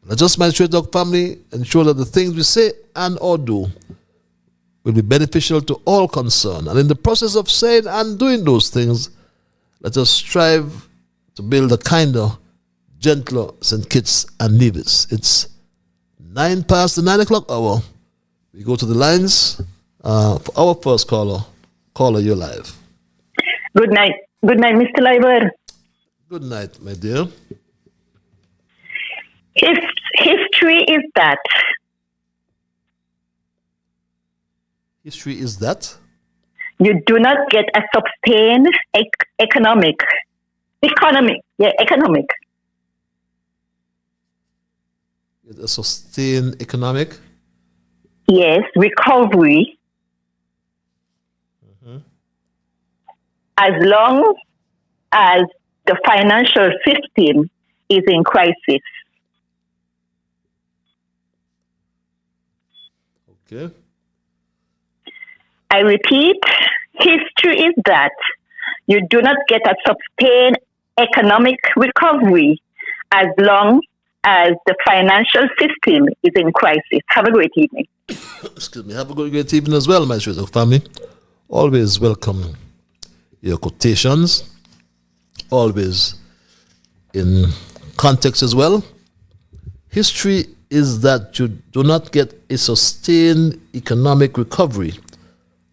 Let us, my Straight Talk family, ensure that the things we say and or do will be beneficial to all concerned. And in the process of saying and doing those things, let us strive to build a kinder, gentler St. Kitts and Nevis. It's 9 past the 9 o'clock hour. We go to the lines for our first caller. Caller, you're live. Good night. Good night, Mr. Liver. Good night, my dear. History is that. History is that? You do not get a sustained economic. A sustained economic? Yes, recovery. Mm-hmm. As long as the financial system is in crisis. Okay. I repeat, history is that you do not get a sustained economic recovery as long as the financial system is in crisis. Have a great evening. Excuse me. Have a great evening as well, my Straight Talk family. Always welcome your quotations. Always in context as well. History is that you do not get a sustained economic recovery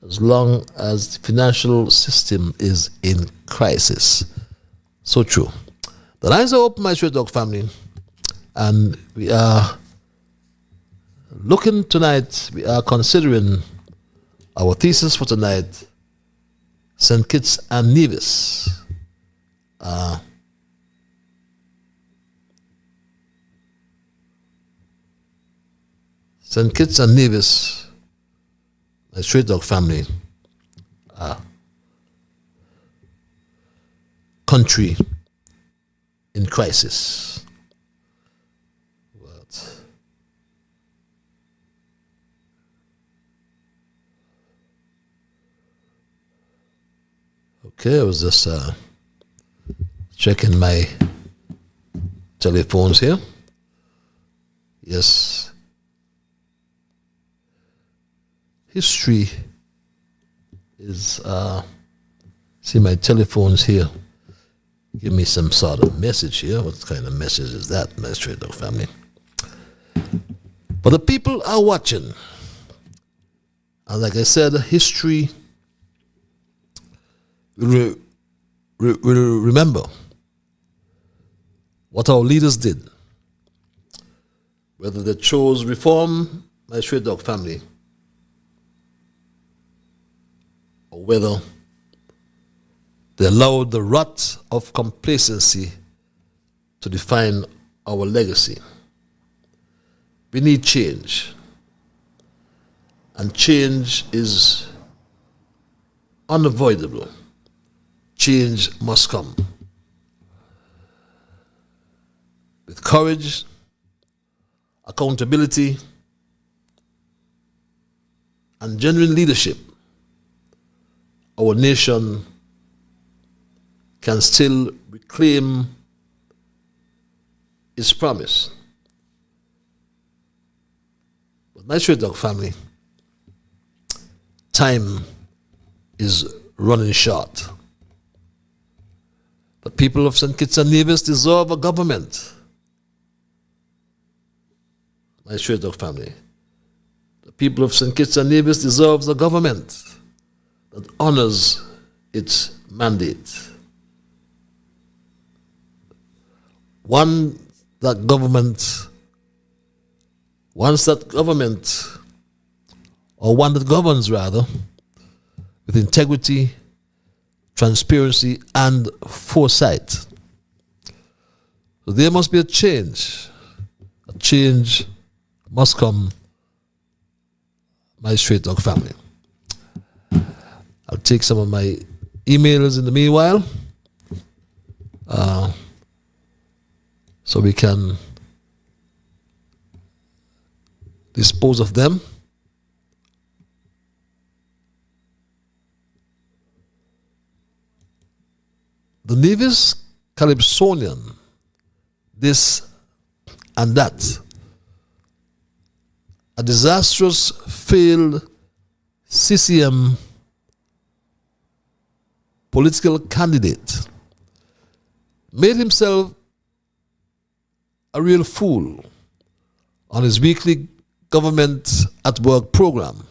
as long as the financial system is in crisis. So true. The lines are open, my Straight Talk family, and we are looking tonight, we are considering our thesis for tonight, St. Kitts and Nevis, St. Kitts and Nevis, my Straight Dog family, country in crisis. But okay, I was just checking my telephones here. Yes. History is, see my telephones here. Give me some sort of message here. What kind of message is that, my Straight Dog family? But the people are watching. And like I said, history will remember what our leaders did. Whether they chose reform, my Straight Dog family, or whether they allowed the rot of complacency to define our legacy. We need change. And change is unavoidable. Change must come. With courage, accountability, and genuine leadership, our nation can still reclaim its promise. But my Straight Dog family, time is running short. The people of St. Kitts and Nevis deserve a government. My Straight Dog family, the people of St. Kitts and Nevis deserves a government that honors its mandate. Once that government, or one that governs rather, with integrity, transparency, and foresight. So there must be a change. A change must come, my Straight Dog family. I'll take some of my emails in the meanwhile, so we can dispose of them. The Nevis Calypsonian, this and that. A disastrous failed CCM political candidate made himself a real fool on his weekly government at work program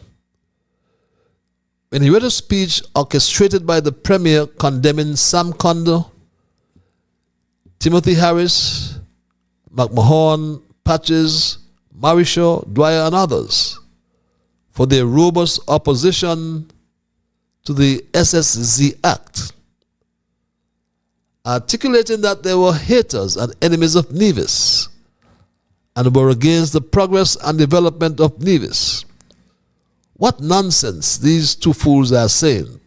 when he read a speech orchestrated by the Premier condemning Sam Condor, Timothy Harris, McMahon, Patches, Marishaw, Dwyer, and others for their robust opposition to the SSZ Act, articulating that they were haters and enemies of Nevis and were against the progress and development of Nevis. What nonsense these two fools are saying.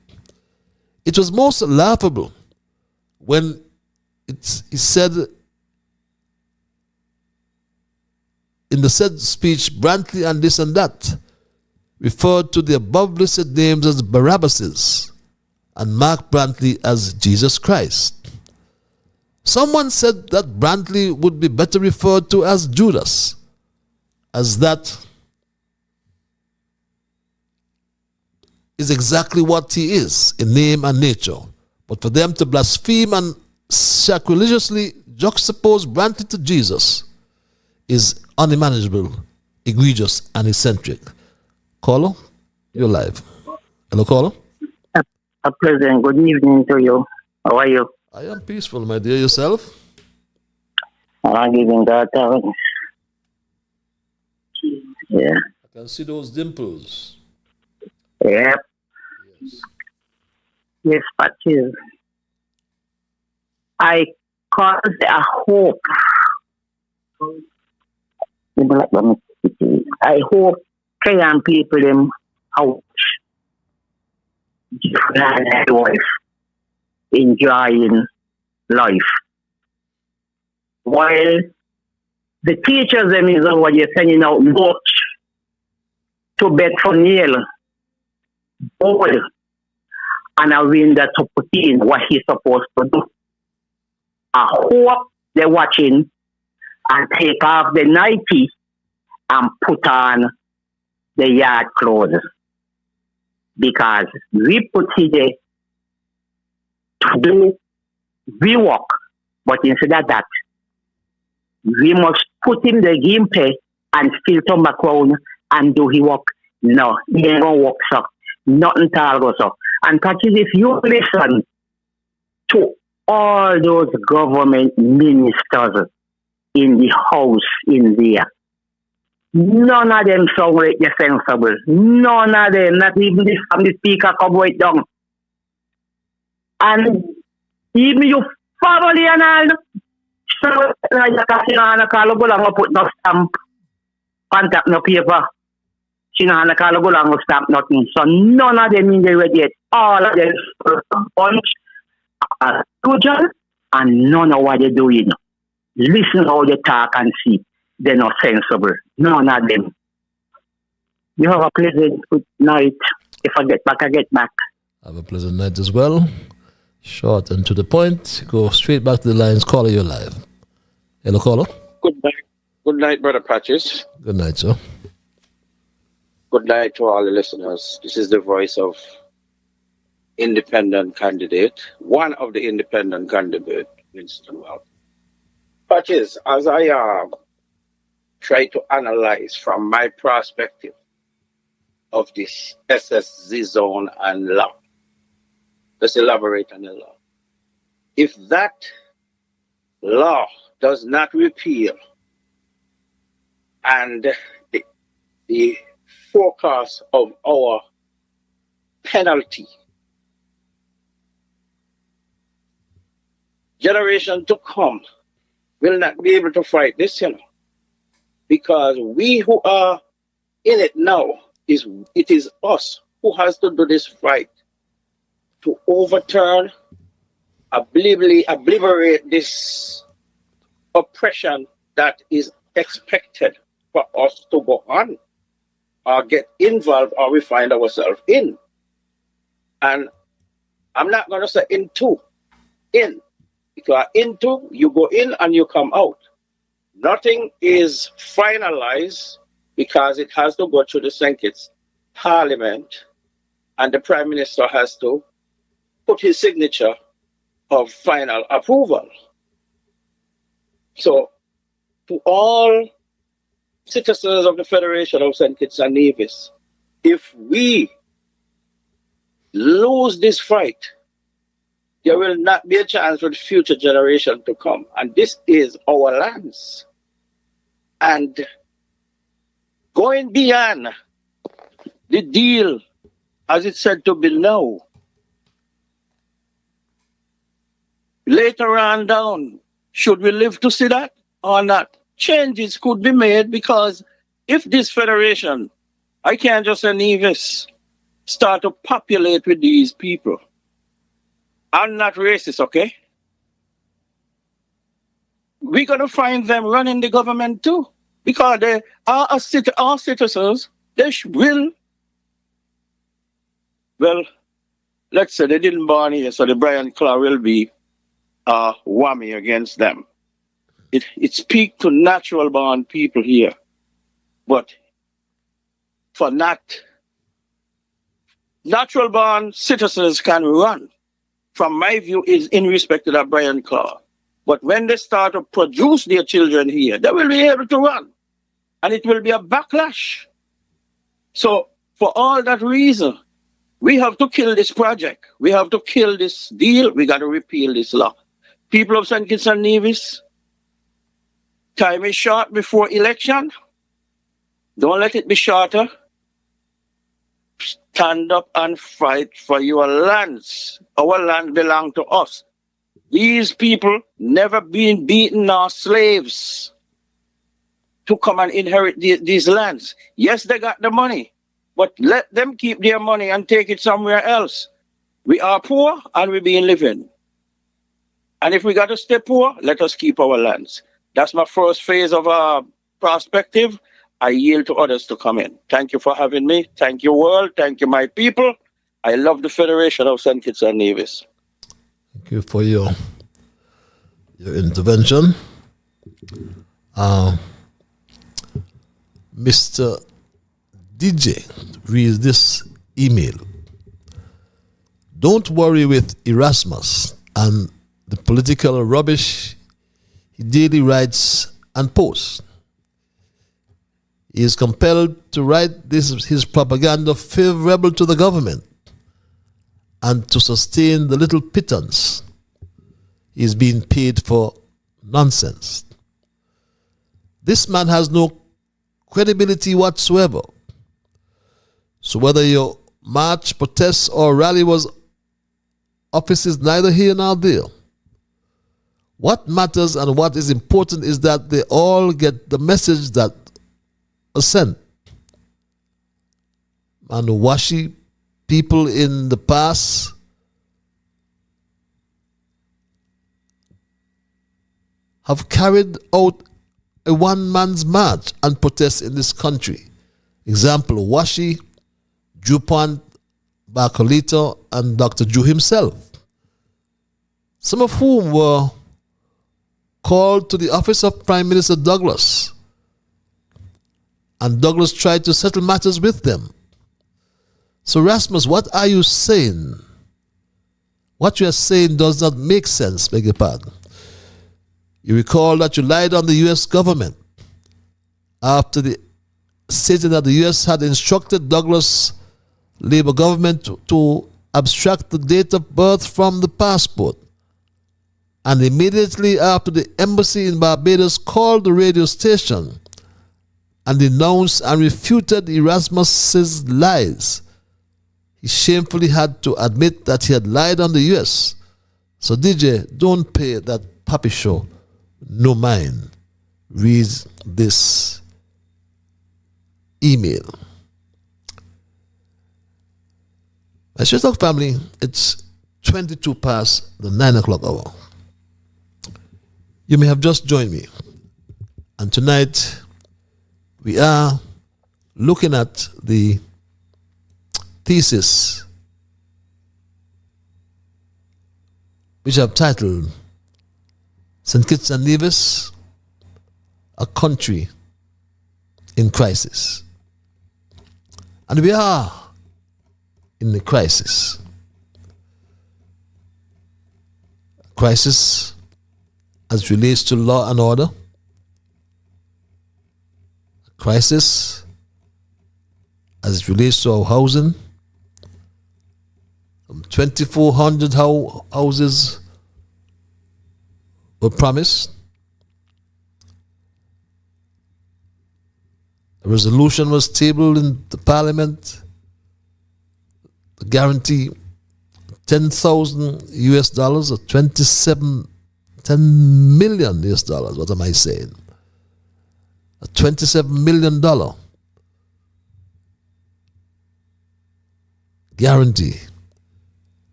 It was most laughable when he said in the said speech, Brantley and this and that referred to the above listed names as Barabbases and Mark Brantley as Jesus Christ. Someone said that Brantley would be better referred to as Judas, as that is exactly what he is in name and nature. But for them to blaspheme and sacrilegiously juxtapose Brantley to Jesus is unmanageable, egregious, and eccentric. Caller, you're live. Hello, caller. President, good evening to you. How are you? I am peaceful, my dear. Yourself? I'm giving God thanks. Yeah. I can see those dimples. Yep. Yes, patches. I caused a hope. I hope Kenyan people them out life, enjoying life. While the teachers them is what you're sending out much to bed for nail, board, and a win that to put in what he's supposed to do. I hope they're watching and take off the Nike and put on the yard clothes. Because we put here to do we work, but instead of that, we must put him the game pay and filter back around and do his work. No, he ain't gonna work, so nothing to all go so. And Patches, if you listen to all those government ministers in the house in there, none of them sound like they're sensible. None of them, not even the speaker come right down. And even your family and all, so you can't call go put no stamp, contact no paper. She can't call go stamp nothing. So none of them in the ready yet. All of them bunch are children and none of what they're doing. Listen how they talk and see. They're not sensible. None of them. You have a pleasant good night. If I get back, I get back. Have a pleasant night as well. Short and to the point. Go straight back to the lines. Caller, you're live. Hello, caller. Good night. Good night, Brother Patches. Good night, sir. Good night to all the listeners. This is the voice of independent candidate, one of the independent candidates, Winston Well. Patches, as I try to analyze from my perspective of this SSZ zone and law, let's elaborate on the law. If that law does not repeal and the forecast of our penalty, generation to come will not be able to fight this, because we who are in it now, it is us who has to do this fight to overturn, obliterate this oppression that is expected for us to go on or get involved or we find ourselves in. And I'm not going to say into, in. Because into, you go in and you come out. Nothing is finalized because it has to go through the St. Kitts Parliament and the Prime Minister has to put his signature of final approval. So, to all citizens of the Federation of St. Kitts and Nevis, if we lose this fight, there will not be a chance for the future generation to come. And this is our lands. And going beyond the deal, as it's said to be now, later on down, should we live to see that or not? Changes could be made, because if this federation, I can't just say Nevis, start to populate with these people. I'm not racist, okay? We're going to find them running the government too, because they are our citizens. They will, well, let's say they didn't born here, so the Brian Claw will be a whammy against them. It speaks to natural born people here, but for not natural born citizens can run. From my view, is in respect to that Brian Claw. But when they start to produce their children here, they will be able to run. And it will be a backlash. So for all that reason, we have to kill this project. We have to kill this deal. We got to repeal this law. People of St. Kitts and Nevis, time is short before election. Don't let it be shorter. Stand up and fight for your lands. Our land belongs to us. These people never been beaten nor slaves. to come and inherit these lands. Yes, they got the money, but let them keep their money and take it somewhere else. We are poor and we're being living. And if we got to stay poor, let us keep our lands. That's my first phase of perspective. I yield to others to come in. Thank you for having me. Thank you, world. Thank you, my people. I love the Federation of St. Kitts and Nevis. Thank you for your intervention. Mr. DJ reads this email. Don't worry with Erasmus and the political rubbish he daily writes and posts. He is compelled to write his propaganda favorable to the government and to sustain the little pittance he is being paid for nonsense. This man has no credibility whatsoever. So whether your march, protest, or rally was office is neither here nor there. What matters and what is important is that they all get the message that was sent. And Washi people in the past have carried out a one-man's march and protest in this country. Example, Washi, Dupont, Bacolito, and Dr. Jew himself, some of whom were called to the office of Prime Minister Douglas, and Douglas tried to settle matters with them. So Rasmus, what are you saying? What you are saying does not make sense, beg your pardon. You recall that you lied on the U.S. government after stating that the U.S. had instructed Douglas Labour government to abstract the date of birth from the passport. And immediately after, the embassy in Barbados called the radio station and denounced and refuted Erasmus's lies. He shamefully had to admit that he had lied on the U.S. So DJ, don't pay that puppy show no mind. Read this email. My Straight Talk family, it's 22 past the 9 o'clock hour. You may have just joined me. And tonight, we are looking at the thesis which I've titled St. Kitts and Nevis, a country in crisis. And we are in the crisis. Crisis as relates to law and order. Crisis as it relates to our housing. 2,400 houses were promised. A resolution was tabled in the parliament to guarantee $10,000 US or 10 million US dollars. What am I saying? A $27 million guarantee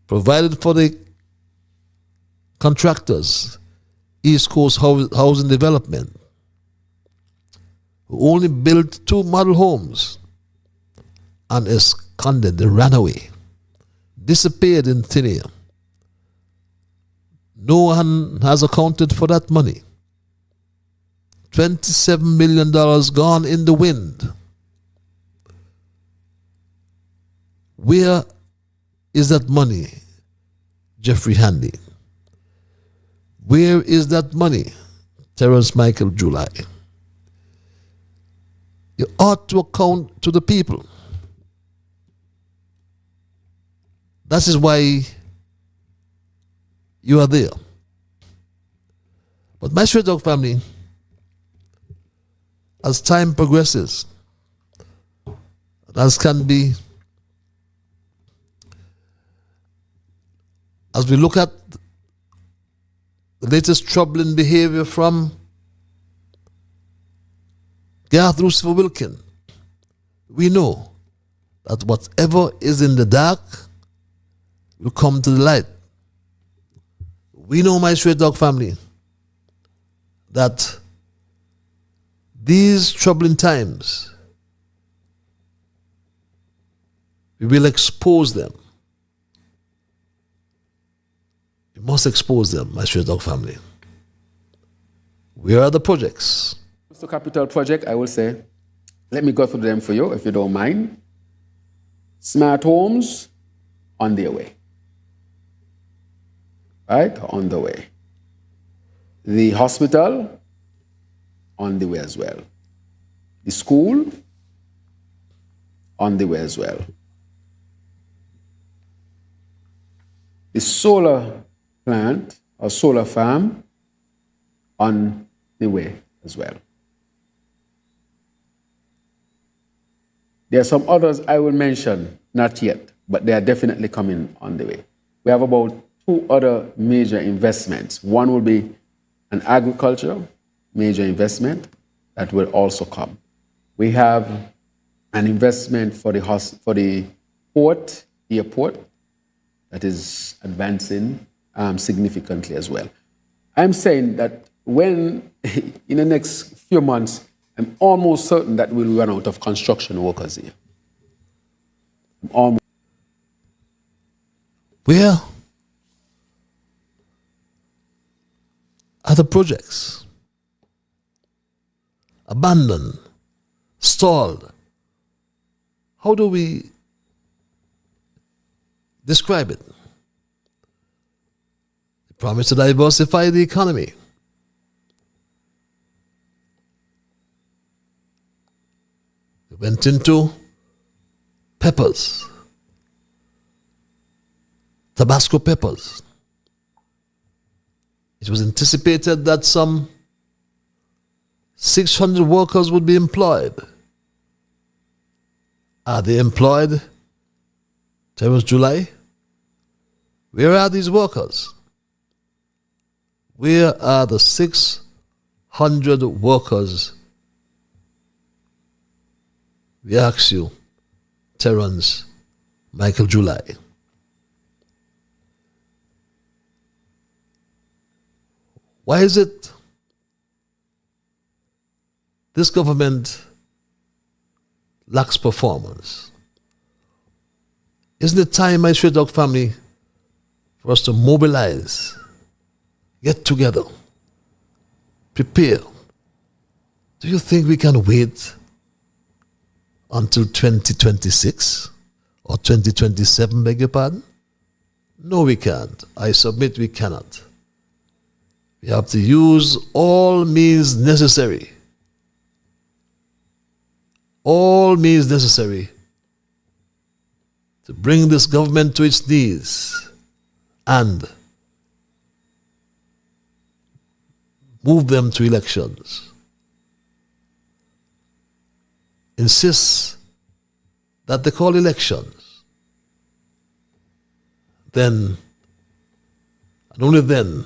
provided for the contractors, East Coast Housing Development, who only built 2 model homes and absconded, they ran away, disappeared in thin air. No one has accounted for that money. $27 million gone in the wind. Where is that money, Jeffrey Handy? Where is that money, Terrence Michael July? You ought to account to the people. That is why you are there. But my Straight Talk family, as time progresses, as can be, as we look at the latest troubling behavior from Garth Lucifer Wilkin, we know that whatever is in the dark will come to the light. We know, my Straight Dog family, that these troubling times, we will expose them. We must expose them, my Straight Dog family. Where are the projects? The capital project, I will say, let me go through them for you, if you don't mind. Smart homes, on their way. Right? On the way. The hospital, on the way as well. The school, on the way as well. The solar plant or solar farm, on the way as well. There are some others I will mention, not yet, but they are definitely coming on the way. We have about 2 other major investments. One will be an agriculture major investment that will also come. We have an investment for the airport, that is advancing significantly as well. I'm saying that when, in the next few months, I'm almost certain that we'll run out of construction workers here. Where are the projects? Abandoned, stalled. How do we describe it? The promise to diversify the economy. We went into peppers, Tabasco peppers. It was anticipated that some 600 workers would be employed. Are they employed? Terrence July? Where are these workers? Where are the 600 workers? We ask you, Terrence Michael July. Why is it this government lacks performance? Isn't it time, my Straight Dog family, for us to mobilize, get together, prepare? Do you think we can wait until 2026 or 2027, beg your pardon? No, we can't. I submit we cannot. We have to use all means necessary. All means necessary to bring this government to its knees and move them to elections. Insist that they call elections. Then, and only then,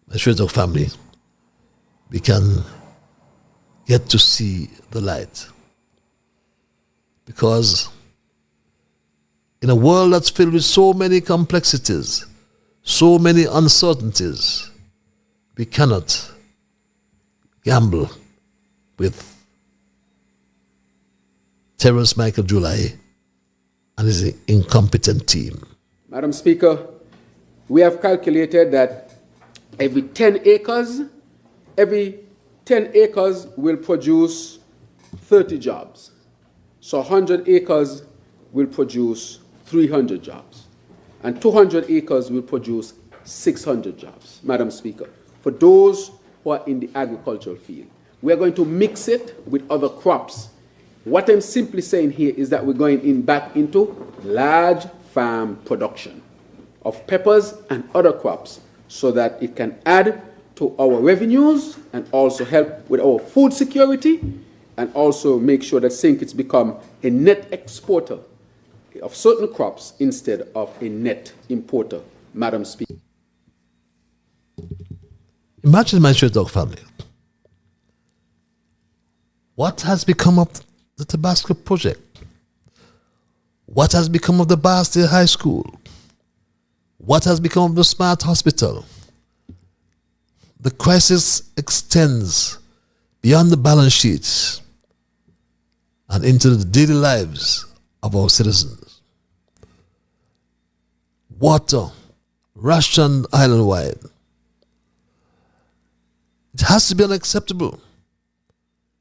my Straight Dog family, we can get to see the light. Because in a world that's filled with so many complexities, so many uncertainties, we cannot gamble with Terrence Michael July and his incompetent team. Madam Speaker, we have calculated that every 10 acres will produce 30 jobs. So 100 acres will produce 300 jobs. And 200 acres will produce 600 jobs, Madam Speaker, for those who are in the agricultural field. We are going to mix it with other crops. What I'm simply saying here is that we're going back into large farm production of peppers and other crops so that it can add to our revenues and also help with our food security and also make sure that St. Kitts become a net exporter of certain crops instead of a net importer, Madam Speaker. Imagine my Straight Dog family. What has become of the Tabasco project? What has become of the Bar State High School? What has become of the Smart Hospital? The crisis extends beyond the balance sheets and into the daily lives of our citizens. Water rationed island-wide. It has to be unacceptable.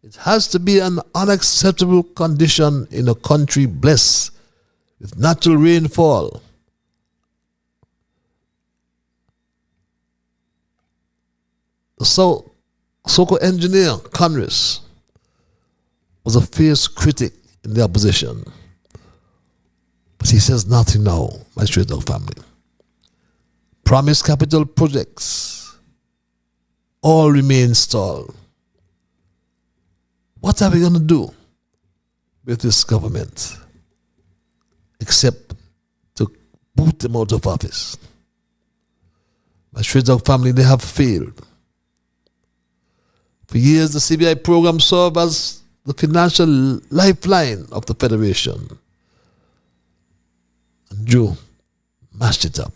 It has to be an unacceptable condition in a country blessed with natural rainfall. The so-called engineer, Congress, was a fierce critic in the opposition. But he says nothing now, my straight dog family. Promised capital projects all remain stalled. What are we going to do with this government except to boot them out of office? My straight dog family, they have failed. For years, the CBI program served as the financial lifeline of the Federation. And Joe mashed it up.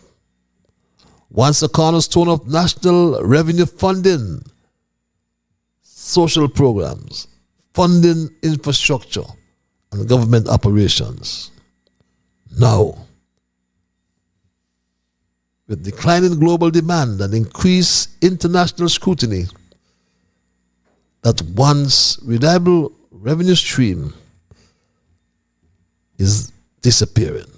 Once a cornerstone of national revenue funding, social programs, funding infrastructure, and government operations. Now, with declining global demand and increased international scrutiny, that once reliable revenue stream is disappearing.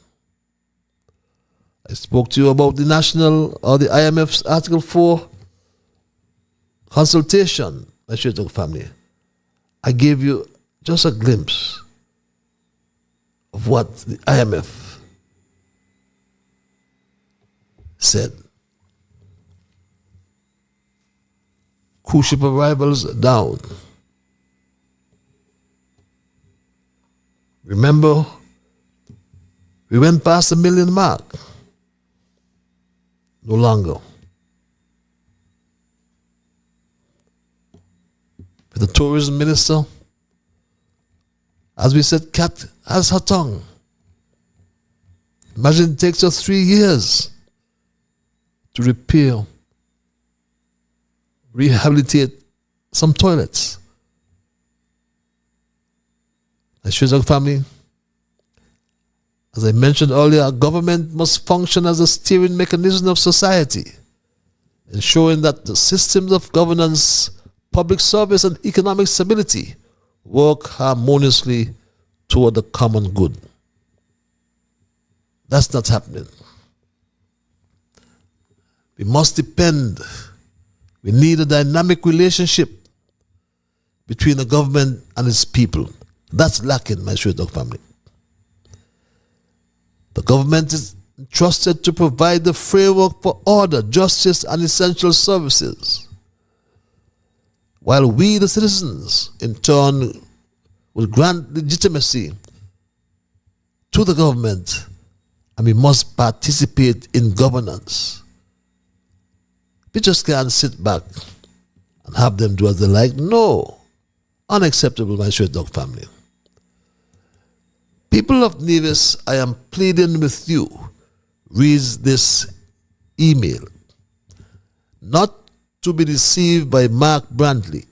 I spoke to you about the national or the IMF's Article 4 consultation, my straight dog family. I gave you just a glimpse of what the IMF said. Cruise ship arrivals down. Remember, we went past the 1 million mark. No longer. With the tourism minister, as we said, cat has her tongue. Imagine it takes us 3 years to repair, rehabilitate some toilets. As Shizak family, as I mentioned earlier, government must function as a steering mechanism of society, ensuring that the systems of governance, public service, and economic stability work harmoniously toward the common good. That's not happening. We must depend. We need a dynamic relationship between the government and its people. That's lacking, my straight dog family. The government is entrusted to provide the framework for order, justice, and essential services, while we, the citizens, in turn, will grant legitimacy to the government, and we must participate in governance. We just can't sit back and have them do as they like. No. Unacceptable, my straight dog family. People of Nevis, I am pleading with you, reads this email, not to be deceived by Mark Brantley.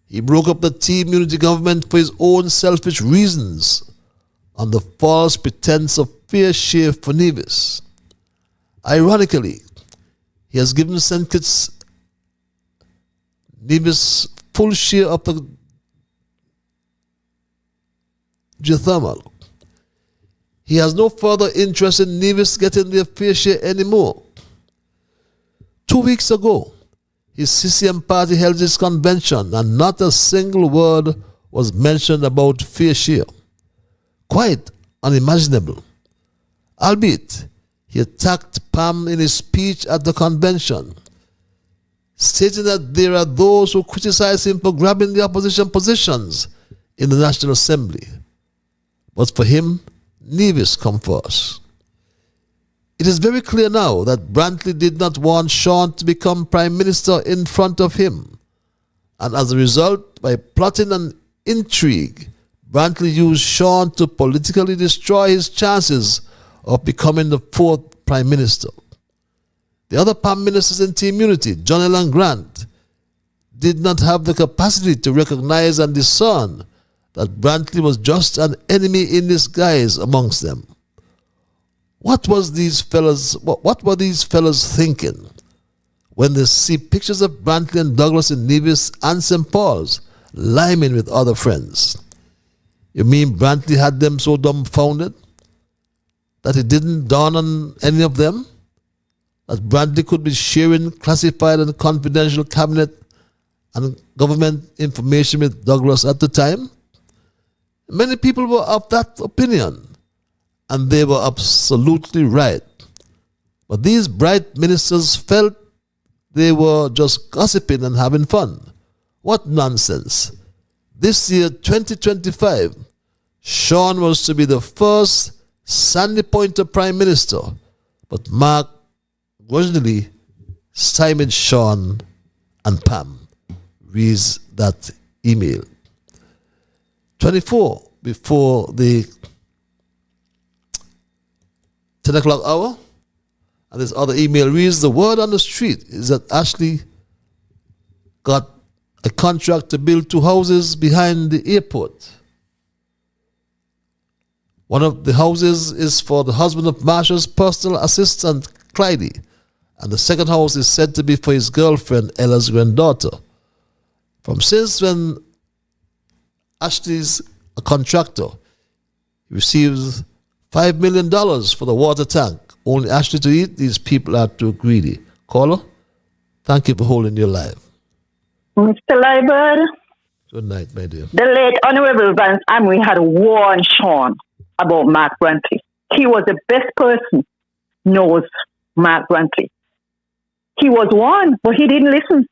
He broke up the team unity government for his own selfish reasons on the false pretense of fair share for Nevis. Ironically, he has given St. Kitts Nevis full share of the geothermal. He has no further interest in Nevis getting their fair share anymore. 2 weeks ago, his CCM party held its convention and not a single word was mentioned about fair share. Quite unimaginable. Albeit, he attacked Pam in his speech at the convention, stating that there are those who criticize him for grabbing the opposition positions in the National Assembly. But for him, Nevis come first. It is very clear now that Brantley did not want Sean to become Prime Minister in front of him, And as a result, by plotting an intrigue, Brantley used Sean to politically destroy his chances of becoming the fourth Prime Minister. The other Prime Ministers in Team Unity, John L. and Grant, did not have the capacity to recognize and discern that Brantley was just an enemy in disguise amongst them. What were these fellas thinking when they see pictures of Brantley and Douglas in Nevis and St. Paul's liming with other friends? You mean Brantley had them so dumbfounded that it didn't dawn on any of them that Brantley could be sharing classified and confidential cabinet and government information with Douglas at the time? Many people were of that opinion, and they were absolutely right. But these bright ministers felt they were just gossiping and having fun. What nonsense. This year, 2025, Sean was to be the first Sandy Pointer Prime Minister, but Mark grudgingly stymied Sean and Pam. Reads that email. 24 before the 10 o'clock hour, and this other email reads, the word on the street is that Ashley got a contract to build 2 houses behind the airport. One of the houses is for the husband of Marsha's personal assistant, Clyde, and the second house is said to be for his girlfriend, Ella's granddaughter. From since when Ashley's a contractor, he receives $5 million for the water tank. Only Ashley to eat, these people are too greedy. Caller, thank you for holding your live. Mr. Liebert. Good night, my dear. The late Honorable Vance Amory had warned Sean about Mark Brantley. He was the best person knows Mark Brantley. He was warned, but he didn't listen.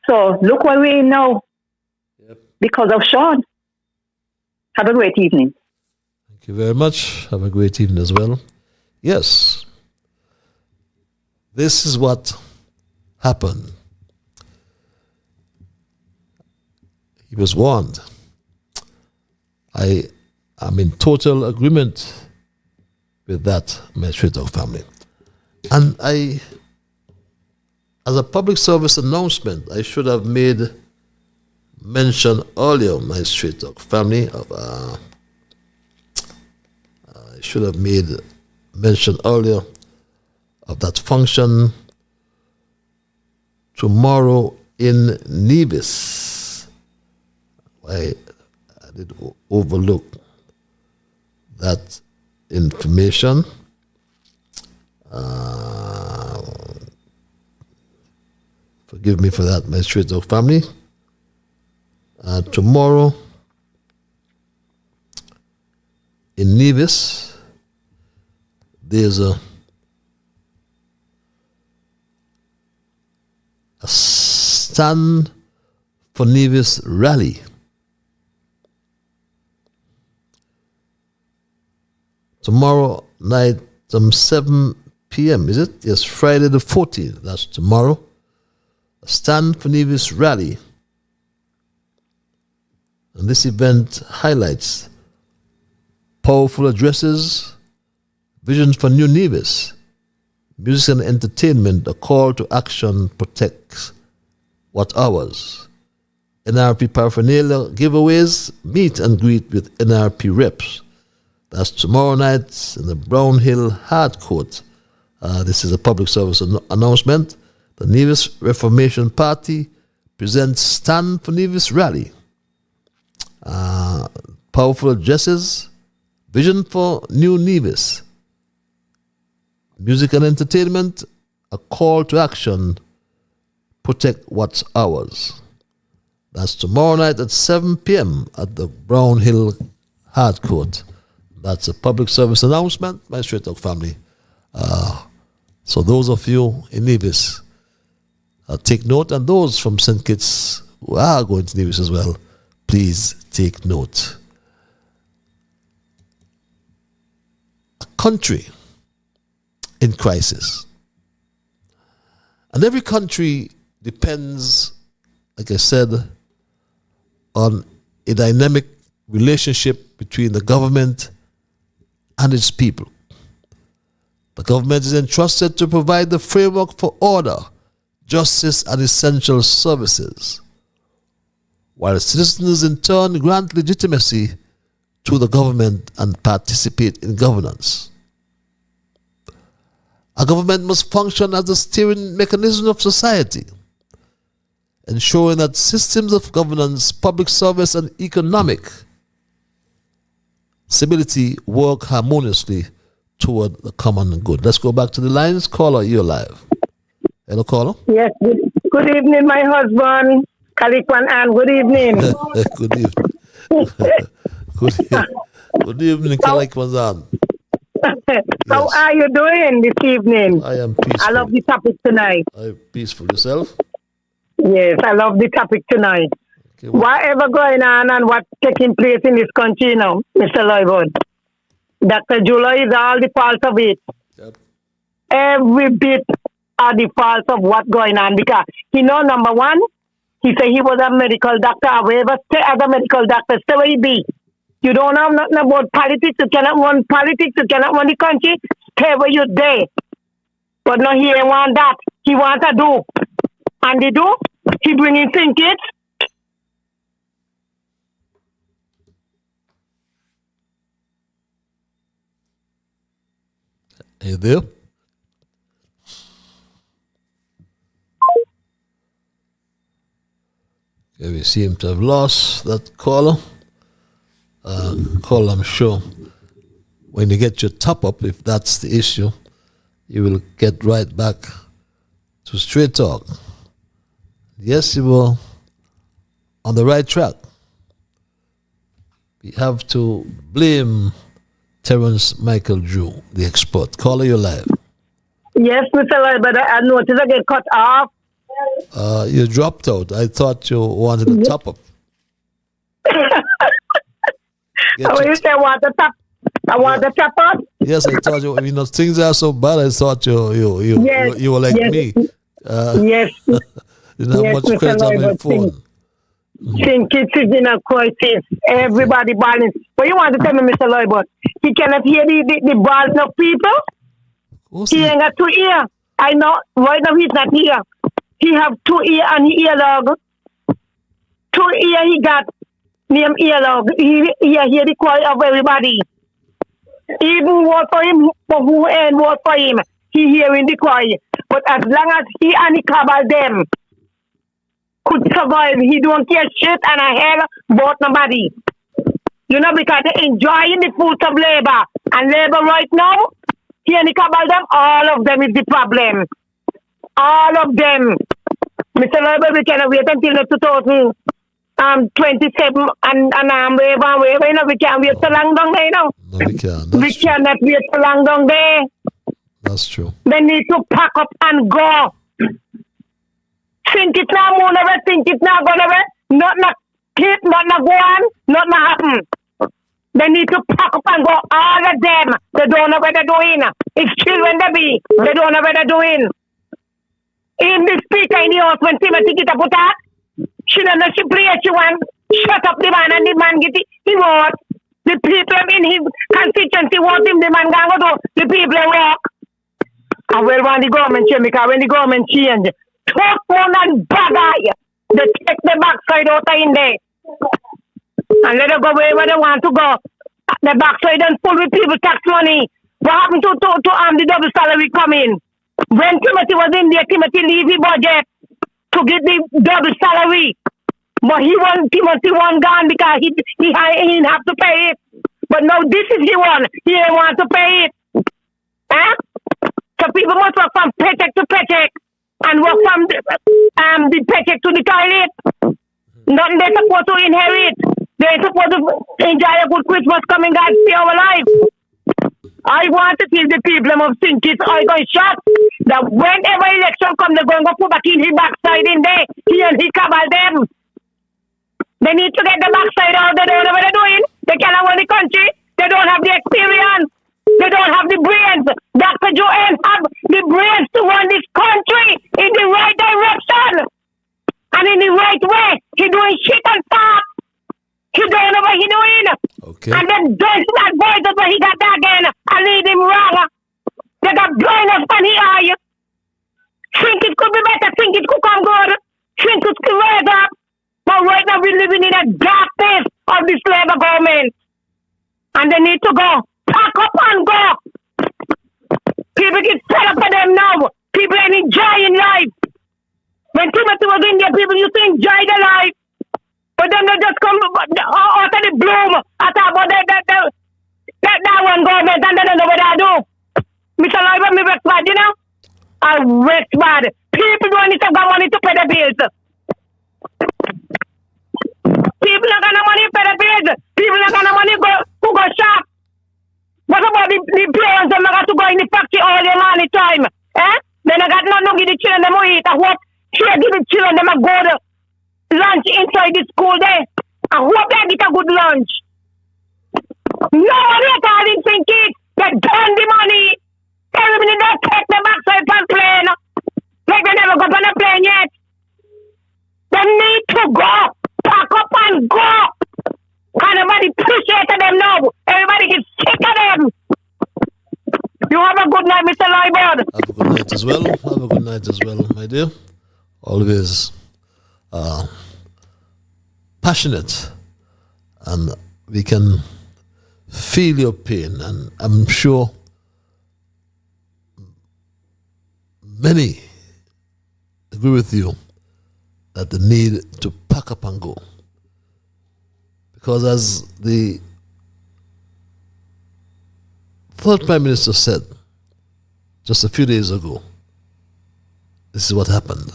So look where we're in now. Yep. Because of Sean. Have a great evening. Thank you very much. Have a great evening as well. Yes. This is what happened. He was warned. I am in total agreement with that, my Straight Talk family. And as a public service announcement, I should have made mention earlier, my Straight Talk family, of I should have made mention earlier of that function tomorrow in Nevis. I did overlook that information. Forgive me for that, my Straight Talk family. Tomorrow in Nevis, there's a Stand for Nevis rally. Tomorrow night, 7 p.m., is it? Yes, Friday the 14th. That's tomorrow. A Stand for Nevis rally. And this event highlights powerful addresses, visions for New Nevis, music and entertainment, a call to action protects what ours. NRP paraphernalia giveaways, meet and greet with NRP reps. That's tomorrow night in the Brown Hill Hard Court. This is a public service announcement. The Nevis Reformation Party presents Stand for Nevis rally. Powerful addresses, vision for New Nevis, music and entertainment, a call to action, protect what's ours. That's tomorrow night at 7 p.m. at the Brown Hill Hard Court. That's a public service announcement, my Straight Talk family. So those of you in Nevis, take note, and those from St. Kitts who are going to Nevis as well, please take note. A country in crisis. And every country depends like I said, on a dynamic relationship between the government and its people. The government is entrusted to provide the framework for order, justice, and essential services, while citizens in turn grant legitimacy to the government and participate in governance. A government must function as the steering mechanism of society, ensuring that systems of governance, public service, and economic stability work harmoniously toward the common good. Let's go back to the lines. Caller, you're live. Hello, caller. Yes, good evening, my husband, Kalikwan Ann. Good evening. Good evening. Good evening, Kalikwan Ann. How are you doing this evening? I am peaceful. I love the topic tonight. I'm peaceful. Yourself? Yes, I love the topic tonight. Okay, whatever going on and what's taking place in this country now, Mr. Loibod, Dr. Julia is all the fault of it. Yep. Every bit are the fault of what's going on, because number one, he said he was a medical doctor. However, stay as a medical doctor, stay where he be. You don't have nothing about politics. You cannot run politics. You cannot run the country. Stay where you're there. But no, he ain't want that. He wants to do. And they do. He bringing kids. Are you there? Okay, we seem to have lost that caller. Caller, I'm sure when you get your top up, if that's the issue, you will get right back to Straight Talk. Yes, you were on the right track. We have to blame Terence Michael Drew, the expert. Caller, you're live. Yes, Mr. Lloyd, but I noticed I get cut off. You dropped out. I thought you wanted to top up. You say I want to top? I want to top up? Yes, I thought you. Things are so bad. I thought you were like me. Yes. You didn't have much credit on your phone. Think it is in a crisis. Everybody balance. But you want to tell me, Mr. Lloyd, but he cannot hear the balls of people? He ain't got 2 ears. I know. Right now he's not here. He have 2 ears and he earlog. 2 ears he got. Name earlog. He hear the cry of everybody. Even work for him, for who ain't work for him, he hearing the cry. But as long as he and the cabal them could survive, he don't care shit and a hell about nobody. Because they enjoying the fruits of labor. And labor right now, he and the cabal them, all of them is the problem. All of them. Mr. Loibod, we cannot wait until the 2027 and wave. We can't wait so long down there now. No, we can't. We cannot wait so long down there. That's true. They need to pack up and go. Think it now, moon over, think it now, go over. Not keep, not go on, not happen. They need to pack up and go, all of them. They don't know what they're doing. It's children they don't know what they're doing. In the speaker in the house, when Timothy get up with that, she don't know she play, she want shut up the man and the man get it. He won't. The people in his constituency want him, the man go do. The people walk. And well, when the government change, because when the government change, talk one and bagay. They take the backside out in there. And let them go wherever they want to go. The backside and full with people tax money. What happened to the double salary come in? When Timothy was in there, Timothy leave the budget to get the double salary. But Timothy won gone because he didn't have to pay it. But now this is the one. He didn't want to pay it. Huh? So people must work from paycheck to paycheck and work from the paycheck to the toilet. Nothing they're supposed to inherit. They're supposed to enjoy a good Christmas coming God see our life. I want to see the people of St. Kitts are going shot that whenever election comes, they're going to put back in his backside in there. He and he cabal them. They need to get the backside out. They don't know what they're doing. They cannot run the country. They don't have the experience. They don't have the brains. Dr. Joanne have the brains to run this country in the right direction and in the right way. go. Pack up and go. People get fed up of them now. People ain't enjoying life. When Timothy was in there, people used to enjoy the life. But then they just come out of the bloom. I thought about that one government and they don't know what I do. Mr. Lloyd, me vex bad, you know? I vex bad. People don't need to go money to pay the bills. People not got no money to pay the bills. People not got no money to go shop. What about the parents that got to go in the factory all the money time? Eh? Then I got nothing to give the children them to eat. I hope here give the children them a good lunch inside the school there. I hope they get a good lunch. Nobody at all didn't think it. They done the money. Everybody don't take the backside on plane. Like they never got on a plane yet. They need to go. Pack up and go. And nobody appreciate them now. Everybody gets sick of them. You have a good night, Mr. Leibert. Have a good night as well. Have a good night as well, my dear. Always passionate. And we can feel your pain. And I'm sure many agree with you that the need to pack up and go. Because as the third Prime Minister said just a few days ago, this is what happened.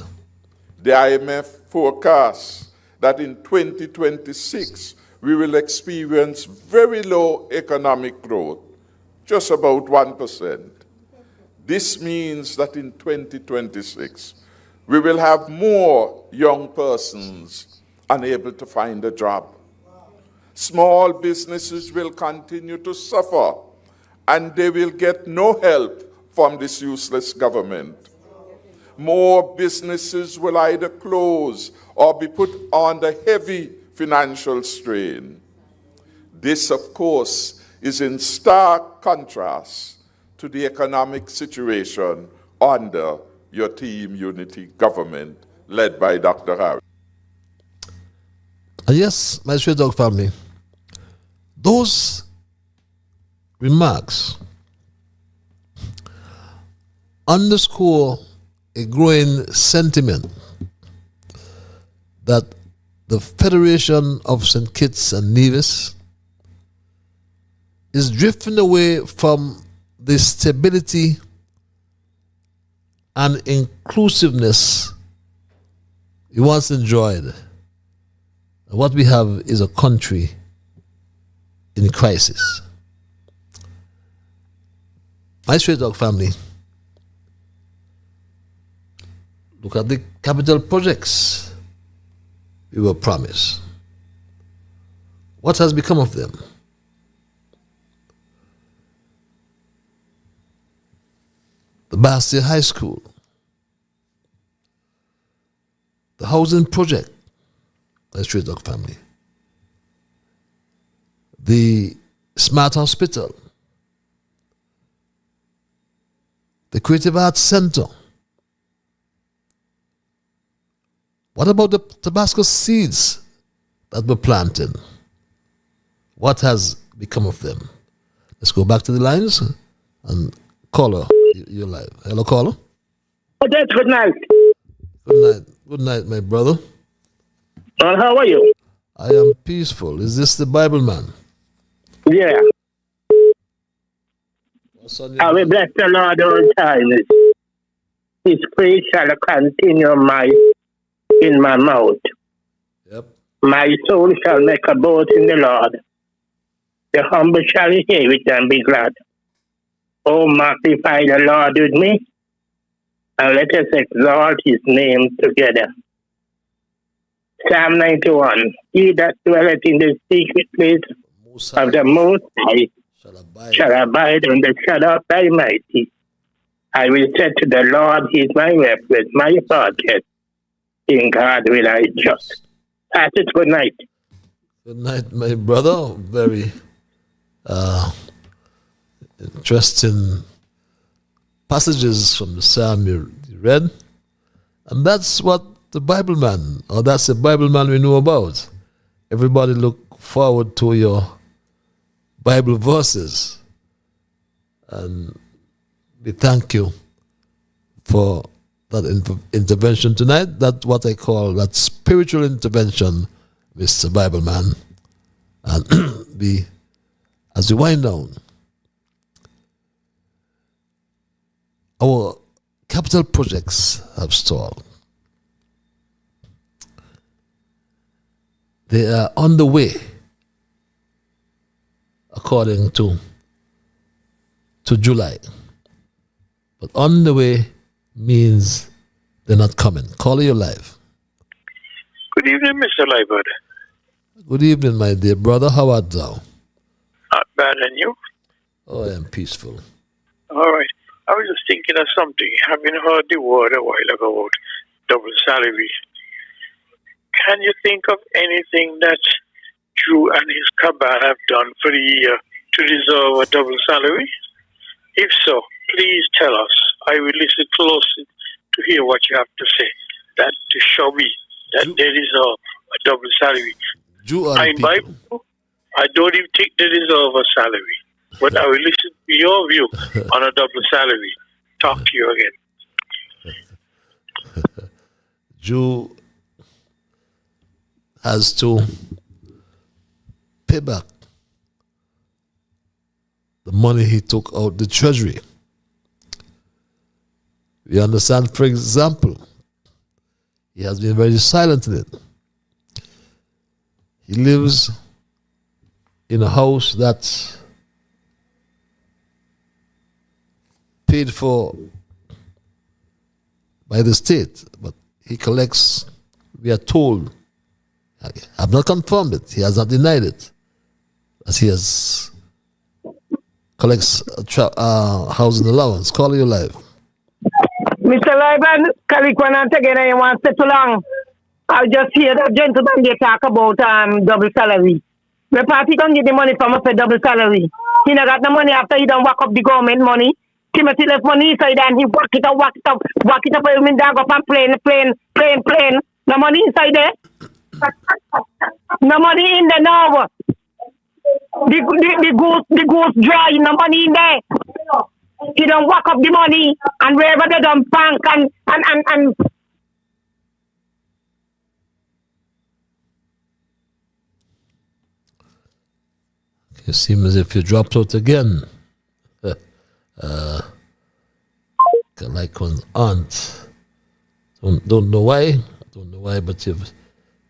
The IMF forecasts that in 2026 we will experience very low economic growth, just about 1%. This means that in 2026 we will have more young persons unable to find a job. Small businesses will continue to suffer, and they will get no help from this useless government. More businesses will either close or be put under heavy financial strain. This, of course, is in stark contrast to the economic situation under your Team Unity government led by Dr. Harris. Yes, my Stray Dog family, those remarks underscore a growing sentiment that the Federation of St. Kitts and Nevis is drifting away from the stability and inclusiveness we once enjoyed. And what we have is a country in crisis. My Stray Dog family, look at the capital projects we were promised. What has become of them? The Bastille High School, the housing project, my Stray Dog family, the Smart Hospital, the Creative Arts Center. What about the Tabasco seeds that were planted? What has become of them? Let's go back to the lines and caller, you're live. Hello, caller. Oh, that's good night. Good night. Good night, my brother. And how are you? I am peaceful. Is this the Bible man? Yeah. I will bless the Lord all times. His praise shall continue in my mouth. Yep. My soul shall make a boast in the Lord. The humble shall hear it and be glad. Oh, magnify the Lord with me, and let us exalt his name together. Psalm 91. He that dwelleth in the secret place of the Most High shall abide under the shadow of thy mighty. I will say to the Lord, he is my refuge, my fortress. In God will I trust. Pass it, good night. Good night, my brother. Very interesting passages from the Psalm you read. And that's what the Bible man, or that's the Bible man we know about. Everybody look forward to your Bible verses. And we thank you for that intervention tonight. That's what I call that spiritual intervention, Mr. Bible Man. And as we wind down, our capital projects have stalled. They are on the way, according to July. But on the way means they're not coming. Caller, you're live. Good evening, Mr. Liebert. Good evening, my dear brother. How art thou? Not bad, and you? Oh, I am peaceful. All right. I was just thinking of something. Having heard the word a while ago about double salary, can you think of anything that Drew and his cabal have done for the year to deserve a double salary? If so, please tell us. I will listen closely to hear what you have to say. That to show me that they deserve a double salary. I don't even think they deserve a salary. But I will listen to your view on a double salary. Talk to you again. Jew has to pay back the money he took out the treasury. We understand, for example, he has been very silent in it. He lives in a house that's paid for by the state, but he collects, we are told, I have not confirmed it, he has not denied it, as he has collects housing allowance. Call you live. Mr. Liban, Kalikwana again, I want to too long. I just hear that gentleman they talk about double salary. The party don't get the money from us for double salary. He not got the money after he don't work up the government money. Timothy left money inside and he work it up. I mean, dog up and plane. No money inside there. No money in there now. The goose dry, no money in there. He don't work up the money and wherever they don't bank and You seem as if you dropped out again. Like an aunt. Don't know why. But you've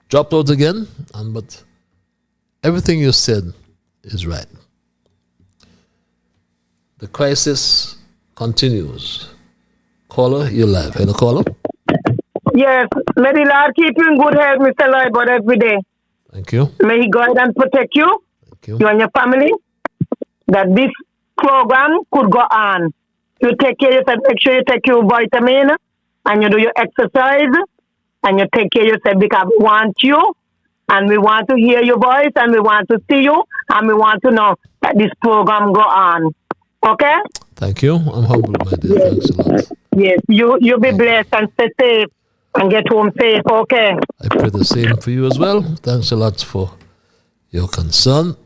dropped out again. But everything you said is right. The crisis continues. Caller, you're live. Hello, caller. yes, may the Lord keep you in good health, Mr. Lloyd, every day. Thank you. May He guide and protect you, you and your family, that this program could go on. You take care of yourself, make sure you take your vitamin and you do your exercise and you take care of yourself because we want you and we want to hear your voice and we want to see you and we want to know that this program go on. Okay? Thank you. I'm humble, my dear. Yes. Thanks a lot. Yes, you be blessed and stay safe and get home safe, okay? I pray the same for you as well. Thanks a lot for your concern.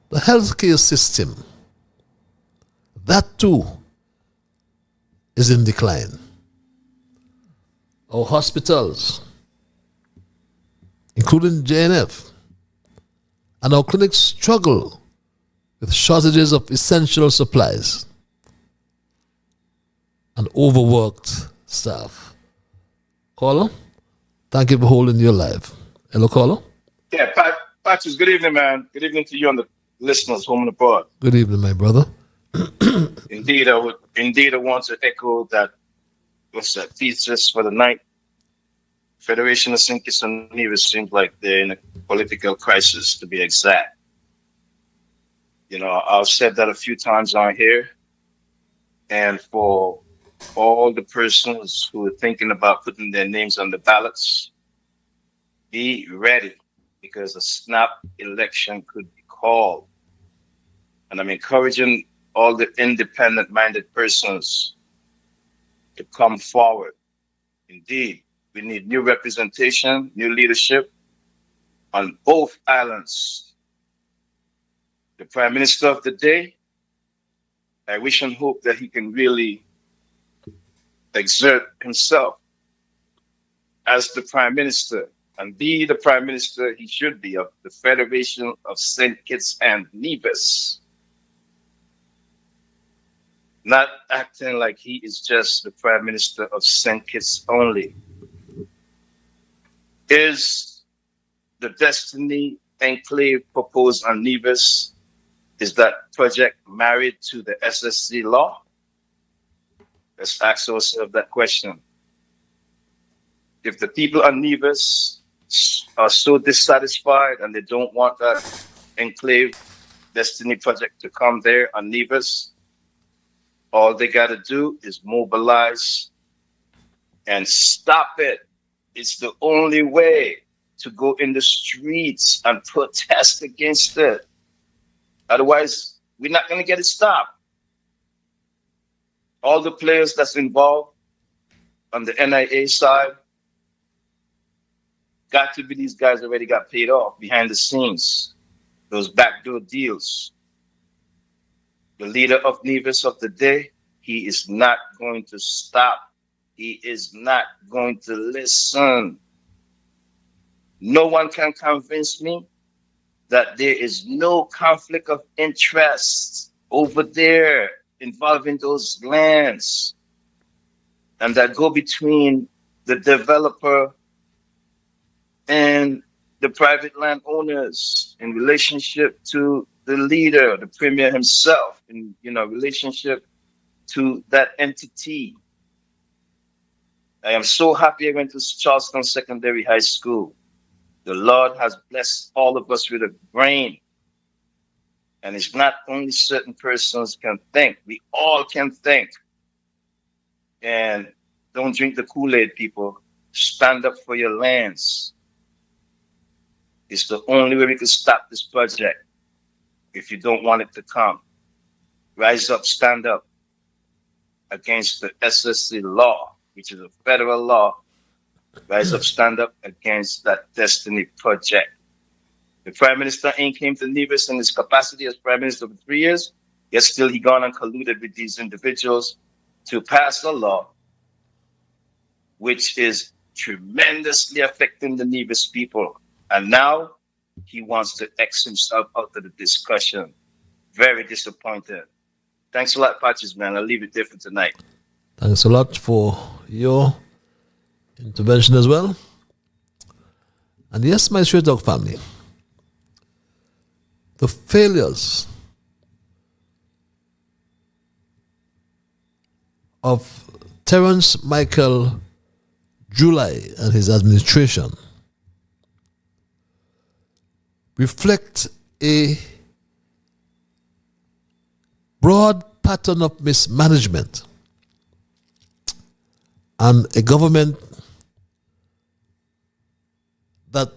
The healthcare system, that too is in decline. Our hospitals, including JNF, and our clinics struggle with shortages of essential supplies and overworked staff. Caller, thank you for holding your live. Hello, caller. Yeah, Patrick, good evening, man. Good evening to you and the listeners home and abroad. Good evening, my brother. Indeed, I want to echo that. What's that thesis for the night? Federation of St. Kitts and Nevis seems like they're in a political crisis, to be exact. You know, I've said that a few times on here, and for all the persons who are thinking about putting their names on the ballots, be ready, because a snap election could be called. And I'm encouraging all the independent-minded persons to come forward. Indeed, we need new representation, new leadership on both islands. The Prime Minister of the day, I wish and hope that he can really exert himself as the Prime Minister and be the Prime Minister he should be of the Federation of St. Kitts and Nevis. Not acting like he is just the Prime Minister of St. Kitts only. Is the Destiny Enclave proposed on Nevis, is that project married to the SSC law? Let's ask ourselves that question. If the people on Nevis are so dissatisfied and they don't want that Enclave Destiny project to come there on Nevis, all they got to do is mobilize and stop it. It's the only way to go in the streets and protest against it. Otherwise, we're not going to get it stopped. All the players that's involved on the NIA side, got to be these guys already got paid off behind the scenes, those backdoor deals. The leader of Nevis of the day, he is not going to stop. He is not going to listen. No one can convince me that there is no conflict of interest over there involving those lands and that go between the developer and the private landowners in relationship to the leader, the premier himself, in relationship to that entity. I am so happy I went to Charleston Secondary High School. The Lord has blessed all of us with a brain. And it's not only certain persons can think, we all can think. And don't drink the Kool-Aid, people. Stand up for your lands. It's the only way we can stop this project if you don't want it to come. Rise up, stand up against the SSC law, which is a federal law. Rise up, stand up against that Destiny project. The Prime Minister ain't came to Nevis in his capacity as Prime Minister for 3 years, yet still he gone and colluded with these individuals to pass a law which is tremendously affecting the Nevis people. And now he wants to X himself out of the discussion. Very disappointed. Thanks a lot, Patches, man. I'll leave it there for tonight. Thanks a lot for your intervention as well. And yes, my Straight Dog family, the failures of Terence Michael July and his administration reflect a broad pattern of mismanagement and a government that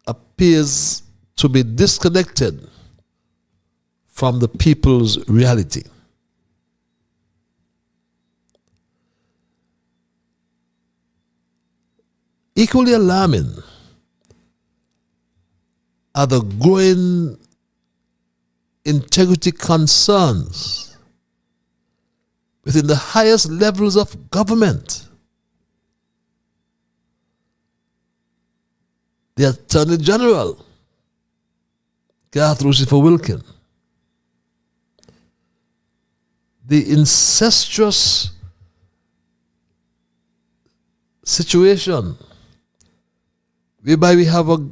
appears to be disconnected from the people's reality. Equally alarming are the growing integrity concerns within the highest levels of government. The Attorney General, Garth Lucifer Wilkin, the incestuous situation whereby we have a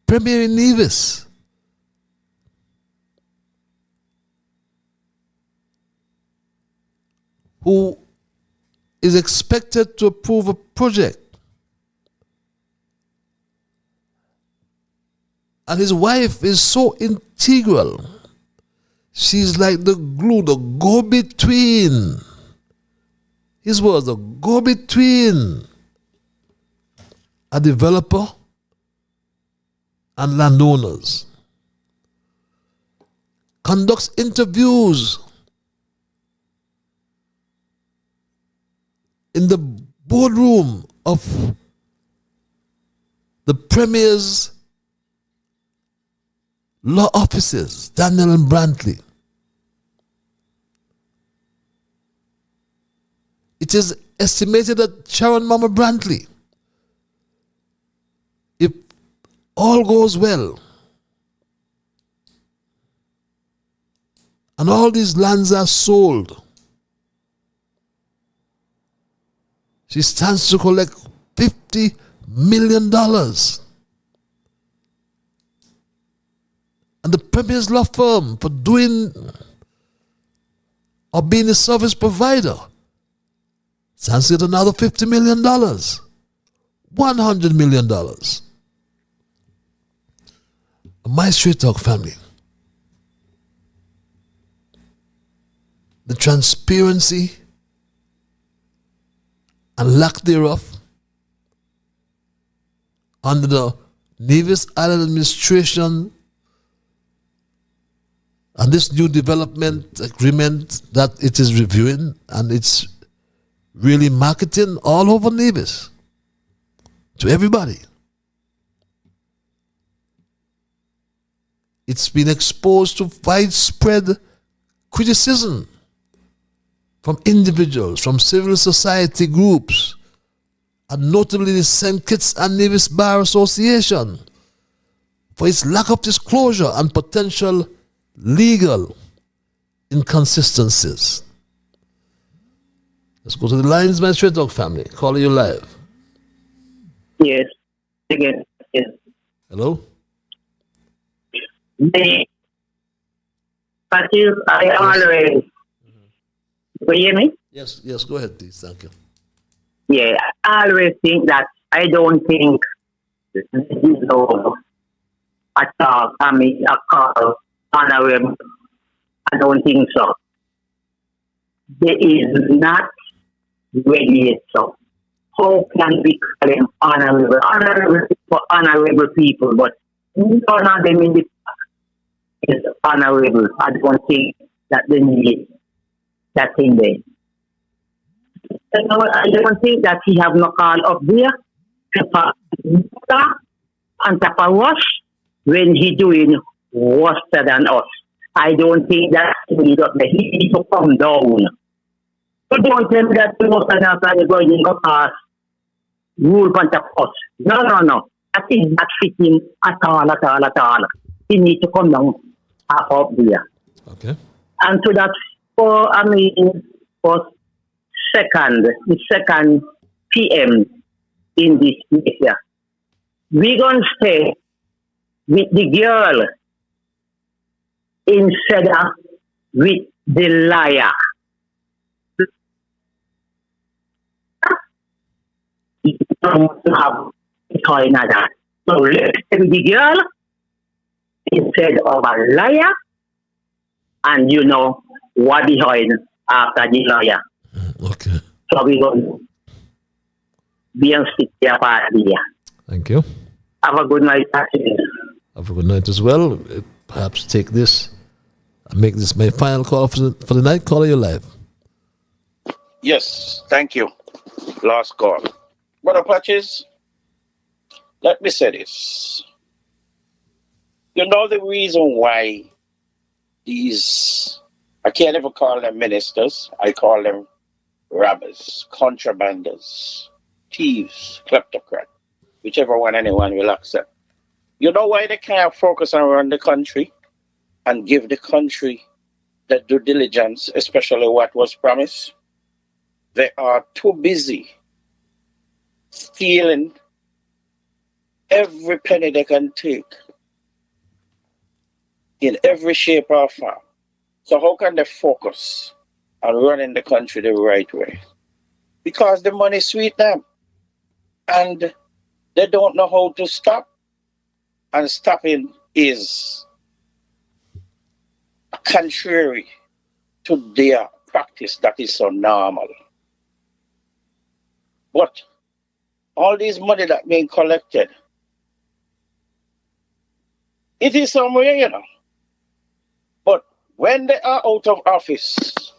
premier in Nevis who is expected to approve a project, and his wife is so integral. She's like the glue, the go-between. His words, the go-between a developer and landowners. Conducts interviews in the boardroom of the premier's law offices, Daniel and Brantley. It is estimated that Sharon Mama Brantley, if all goes well, and all these lands are sold, she stands to collect $50 million. And the Premier's law firm for doing or being a service provider stands to get another $50 million. $100 million. My Straight Talk family, the transparency and lack thereof under the Nevis Island administration and this new development agreement that it is reviewing, and it's really marketing all over Nevis to everybody. It's been exposed to widespread criticism from individuals, from civil society groups, and notably the St. Kitts and Nevis Bar Association, for its lack of disclosure and potential legal inconsistencies. Let's go to the lines, my Straight Talk family. Calling you live. Yes. Again. Yes. Hello? But I always. You hear me? Yes, go ahead, please. Thank you. Yeah, I always think that I don't think this is no at all. I mean, a call honorable. I don't think so. There is not ready yet. So how can we call them honorable? Honorable for honorable people, but none of them in the is honorable. I don't think that they need that thing there. I don't think that he have no call up there and tap a wash when he doing worse than us. I don't think that he need up there. He needs to come down. But don't tell me that the most of the going to go past rule on top of us. No. That is not fitting at all. He needs to come down up there. Okay. And so that for the second PM in this place here, we're going to stay with the girl instead of with the liar. You don't have to call another. So let's stay with the girl instead of a liar, and you know what behind after the lawyer. Okay. So we're going to be on stick here part here. Thank you. Have a good night. Have a good night as well. Perhaps take this and make this my final call for the night. Call you live. Yes, thank you. Last call. Brother Patches, let me say this. You know the reason why these, I can't ever call them ministers, I call them robbers, contrabanders, thieves, kleptocrat, whichever one anyone will accept. You know why they can't focus on run the country and give the country the due diligence, especially what was promised? They are too busy stealing every penny they can take in every shape or form. So how can they focus on running the country the right way? Because the money sweet them. And they don't know how to stop. And stopping is contrary to their practice that is so normal. But all this money that being collected, it is somewhere, you know. But when they are out of office,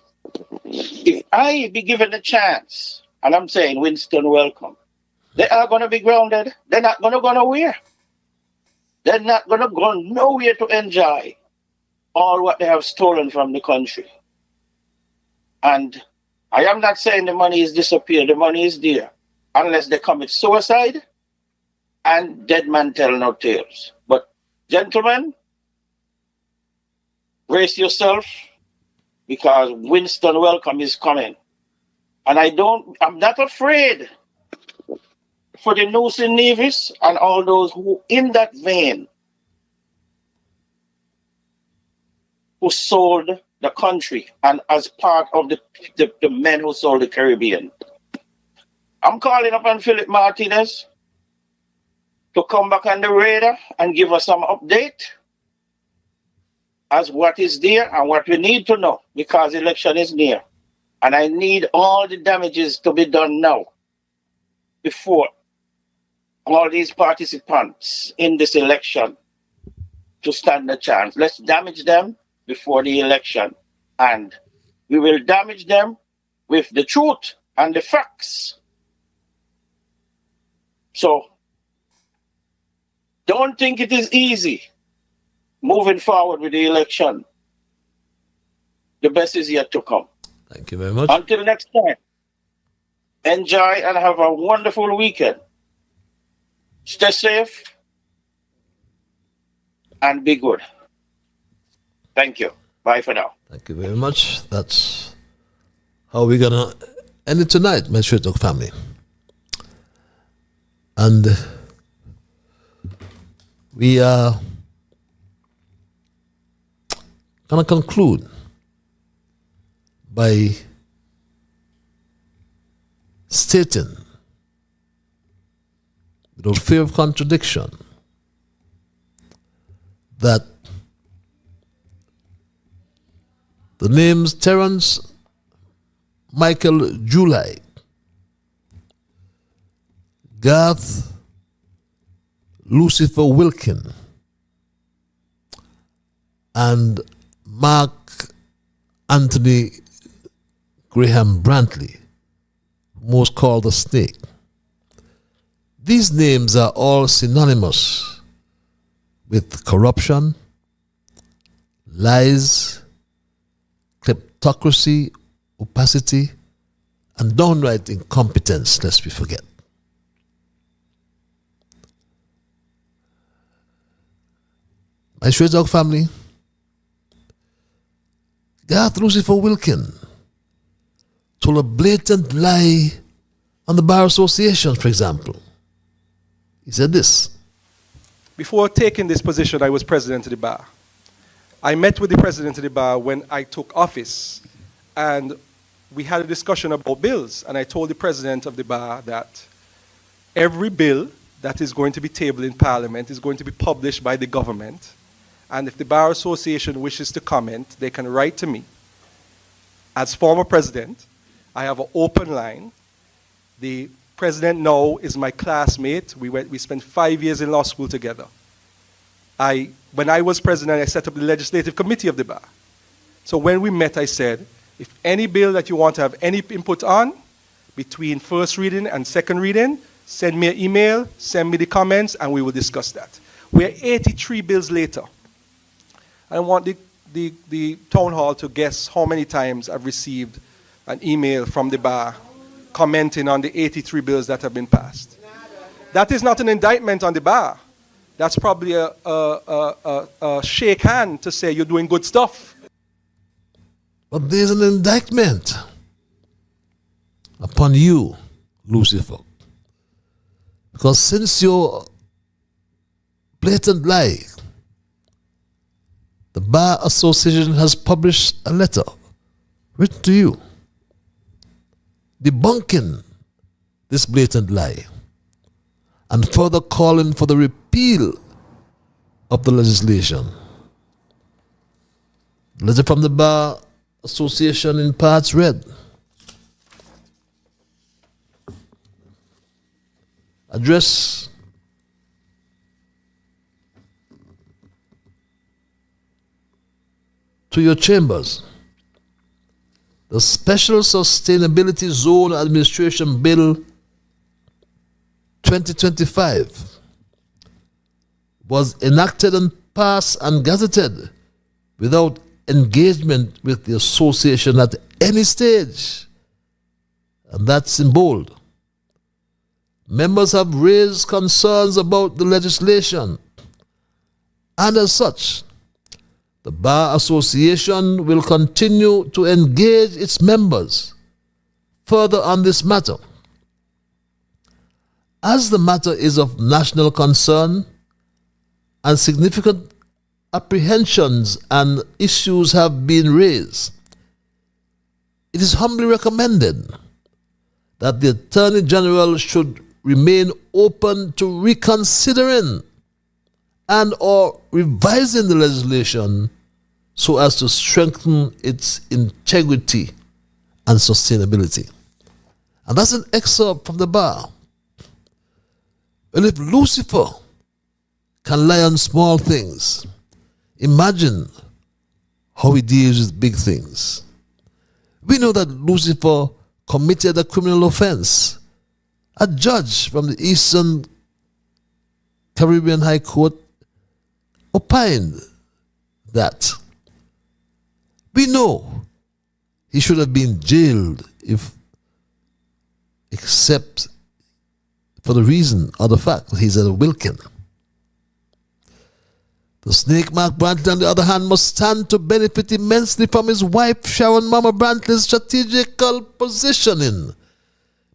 if I be given a chance, and I'm saying Winston welcome, they are going to be grounded. They're not going to go nowhere. They're not going to go nowhere to enjoy all what they have stolen from the country. And I am not saying the money is disappeared. The money is there. Unless they commit suicide and dead man tell no tales. But gentlemen, brace yourself because Winston Welcome is coming. And I'm not afraid for the news in Nevis and all those who in that vein who sold the country and as part of the men who sold the Caribbean. I'm calling upon Philip Martinez to come back on the radar and give us some update as what is there and what we need to know because election is near. And I need all the damages to be done now before all these participants in this election to stand a chance. Let's damage them before the election. And we will damage them with the truth and the facts. So don't think it is easy moving forward with the election. The best is yet to come. Thank you very much. Until next time, enjoy and have a wonderful weekend. Stay safe and be good. Thank you. Bye for now. Thank you very much. That's how we're going to end it tonight, my Straight Talk family. And we are going to conclude by stating, without fear of contradiction, that the names Terence Michael July, Garth Lucifer Wilkin, and Mark Anthony Graham Brantley, most called the Snake. These names are all synonymous with corruption, lies, kleptocracy, opacity, and downright incompetence, lest we forget. My Straight Talk family, Garth Lucifer Wilkin told a blatant lie on the Bar Association, for example. He said this. Before taking this position, I was president of the bar. I met with the president of the bar when I took office, and we had a discussion about bills, and I told the president of the bar that every bill that is going to be tabled in Parliament is going to be published by the government, and if the Bar Association wishes to comment, they can write to me. As former president, I have an open line. The president now is my classmate. We spent 5 years in law school together. When I was president, I set up the legislative committee of the bar. So when we met, I said, if any bill that you want to have any input on, between first reading and second reading, send me an email, send me the comments, and we will discuss that. We're 83 bills later. I want the town hall to guess how many times I've received an email from the bar commenting on the 83 bills that have been passed. That is not an indictment on the bar. That's probably a shake hand to say you're doing good stuff. But there's an indictment upon you, Lucifer. Because since your blatant lie, the Bar Association has published a letter written to you debunking this blatant lie and further calling for the repeal of the legislation. Letter from the Bar Association in parts read. Address to your chambers. The Special Sustainability Zone Administration Bill 2025 was enacted and passed and gazetted without engagement with the association at any stage. And that's in bold. Members have raised concerns about the legislation, and as such, the Bar Association will continue to engage its members further on this matter. As the matter is of national concern and significant apprehensions and issues have been raised, it is humbly recommended that the Attorney General should remain open to reconsidering and or revising the legislation so as to strengthen its integrity and sustainability. And that's an excerpt from the bar. Well, if Lucifer can lie on small things, imagine how he deals with big things. We know that Lucifer committed a criminal offense. A judge from the Eastern Caribbean High Court opined that. We know he should have been jailed except for the reason or the fact that he's a Wilkin. The snake Mark Brantley, on the other hand, must stand to benefit immensely from his wife Sharon Mama Brantley's strategical positioning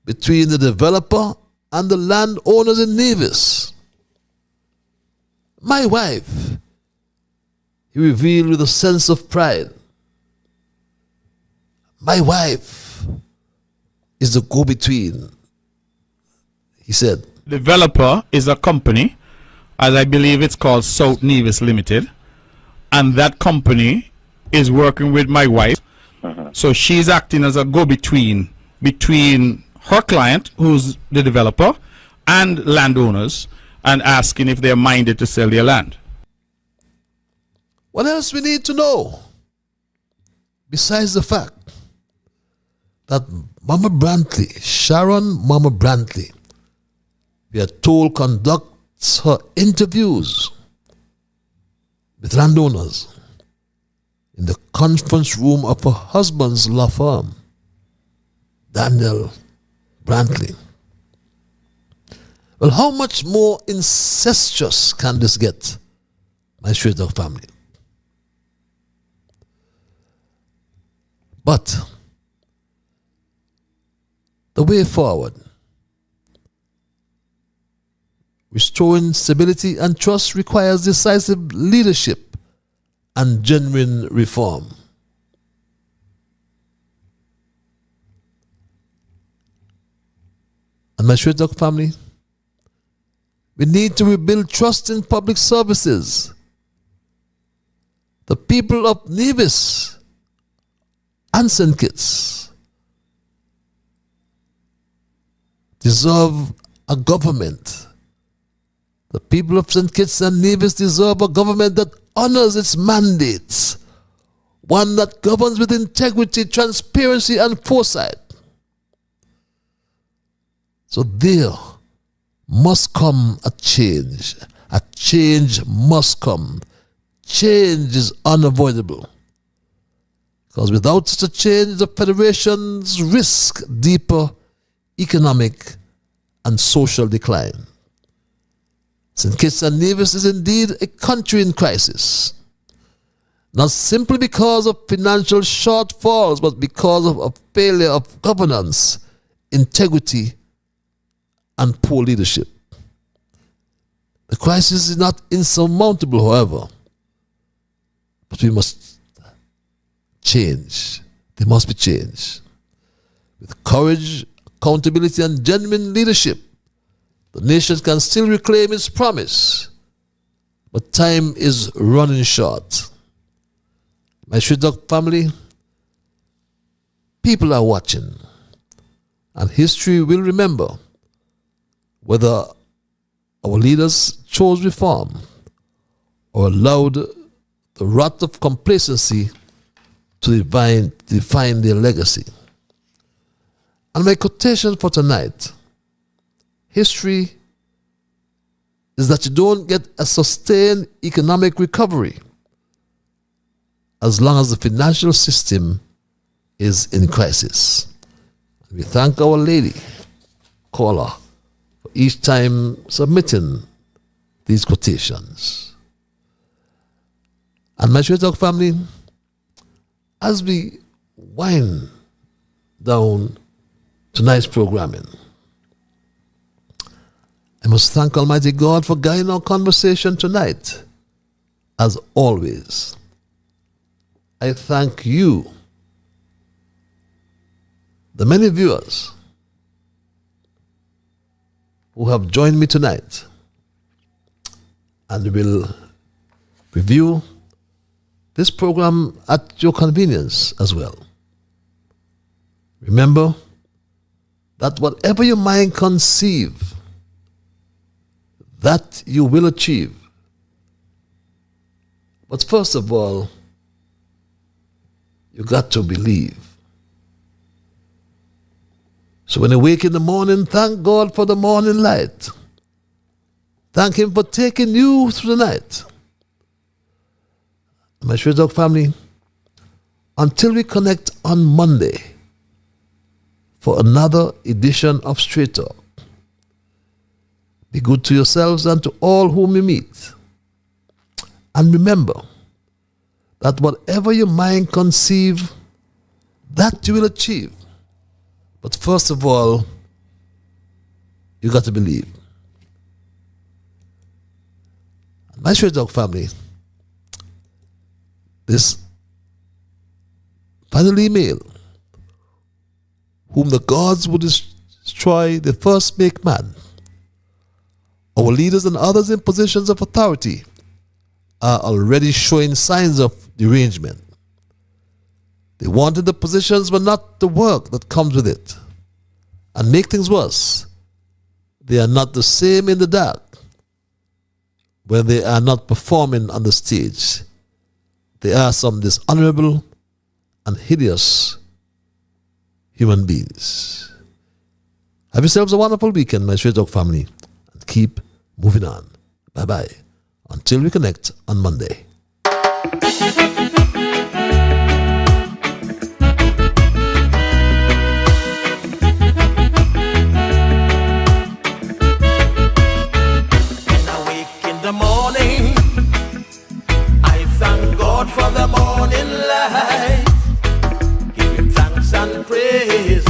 between the developer and the landowners in Nevis. My wife, he revealed with a sense of pride. My wife is the go-between, he said. Developer is a company, as I believe it's called South Nevis Limited, and that company is working with my wife. So she's acting as a go-between between her client, who's the developer, and landowners, and asking if they're minded to sell their land. What else we need to know? Besides the fact that Mama Brantley, Sharon Mama Brantley, we are told conducts her interviews with landowners in the conference room of her husband's law firm, Daniel Brantley. Well, how much more incestuous can this get, my straight dog family? But the way forward, restoring stability and trust, requires decisive leadership and genuine reform. And my straight dog family, we need to rebuild trust in public services. The people of Nevis and St. Kitts deserve a government. The people of St. Kitts and Nevis deserve a government that honors its mandates, one that governs with integrity, transparency, and foresight. So there must come a change. A change must come. Change is unavoidable. Because without such a change, the Federation's risk deeper economic and social decline. St. Kitts and Nevis is indeed a country in crisis. Not simply because of financial shortfalls, but because of a failure of governance, integrity, and poor leadership. The crisis is not insurmountable, however, but we must change. There must be change. With courage, accountability, and genuine leadership, the nation can still reclaim its promise, but time is running short. My Street Dog family, people are watching, and history will remember whether our leaders chose reform or allowed the rot of complacency to define their legacy. And my quotation for tonight: history is that you don't get a sustained economic recovery as long as the financial system is in crisis. We thank Our Lady caller for each time submitting these quotations. And my Straight Talk family, as we wind down tonight's programming, I must thank Almighty God for guiding our conversation tonight. As always, I thank you, the many viewers who have joined me tonight, and will review this program at your convenience as well. Remember that whatever your mind conceive, that you will achieve. But first of all, you got to believe. So when you wake in the morning, thank God for the morning light. Thank Him for taking you through the night. My Straight Talk family, until we connect on Monday for another edition of Straight Talk, be good to yourselves and to all whom you meet. And remember that whatever your mind conceive, that you will achieve. But first of all, you got to believe. My Straight Talk family, this final email, whom the gods would destroy, they first make man. Our leaders and others in positions of authority are already showing signs of derangement. They wanted the positions but not the work that comes with it. And make things worse, they are not the same in the dark when they are not performing on the stage. They are some dishonorable and hideous human beings. Have yourselves a wonderful weekend, my Straight Talk family, and keep moving on. Bye-bye. Until we connect on Monday. The morning, I thank God for the morning light. Give Him thanks and praise.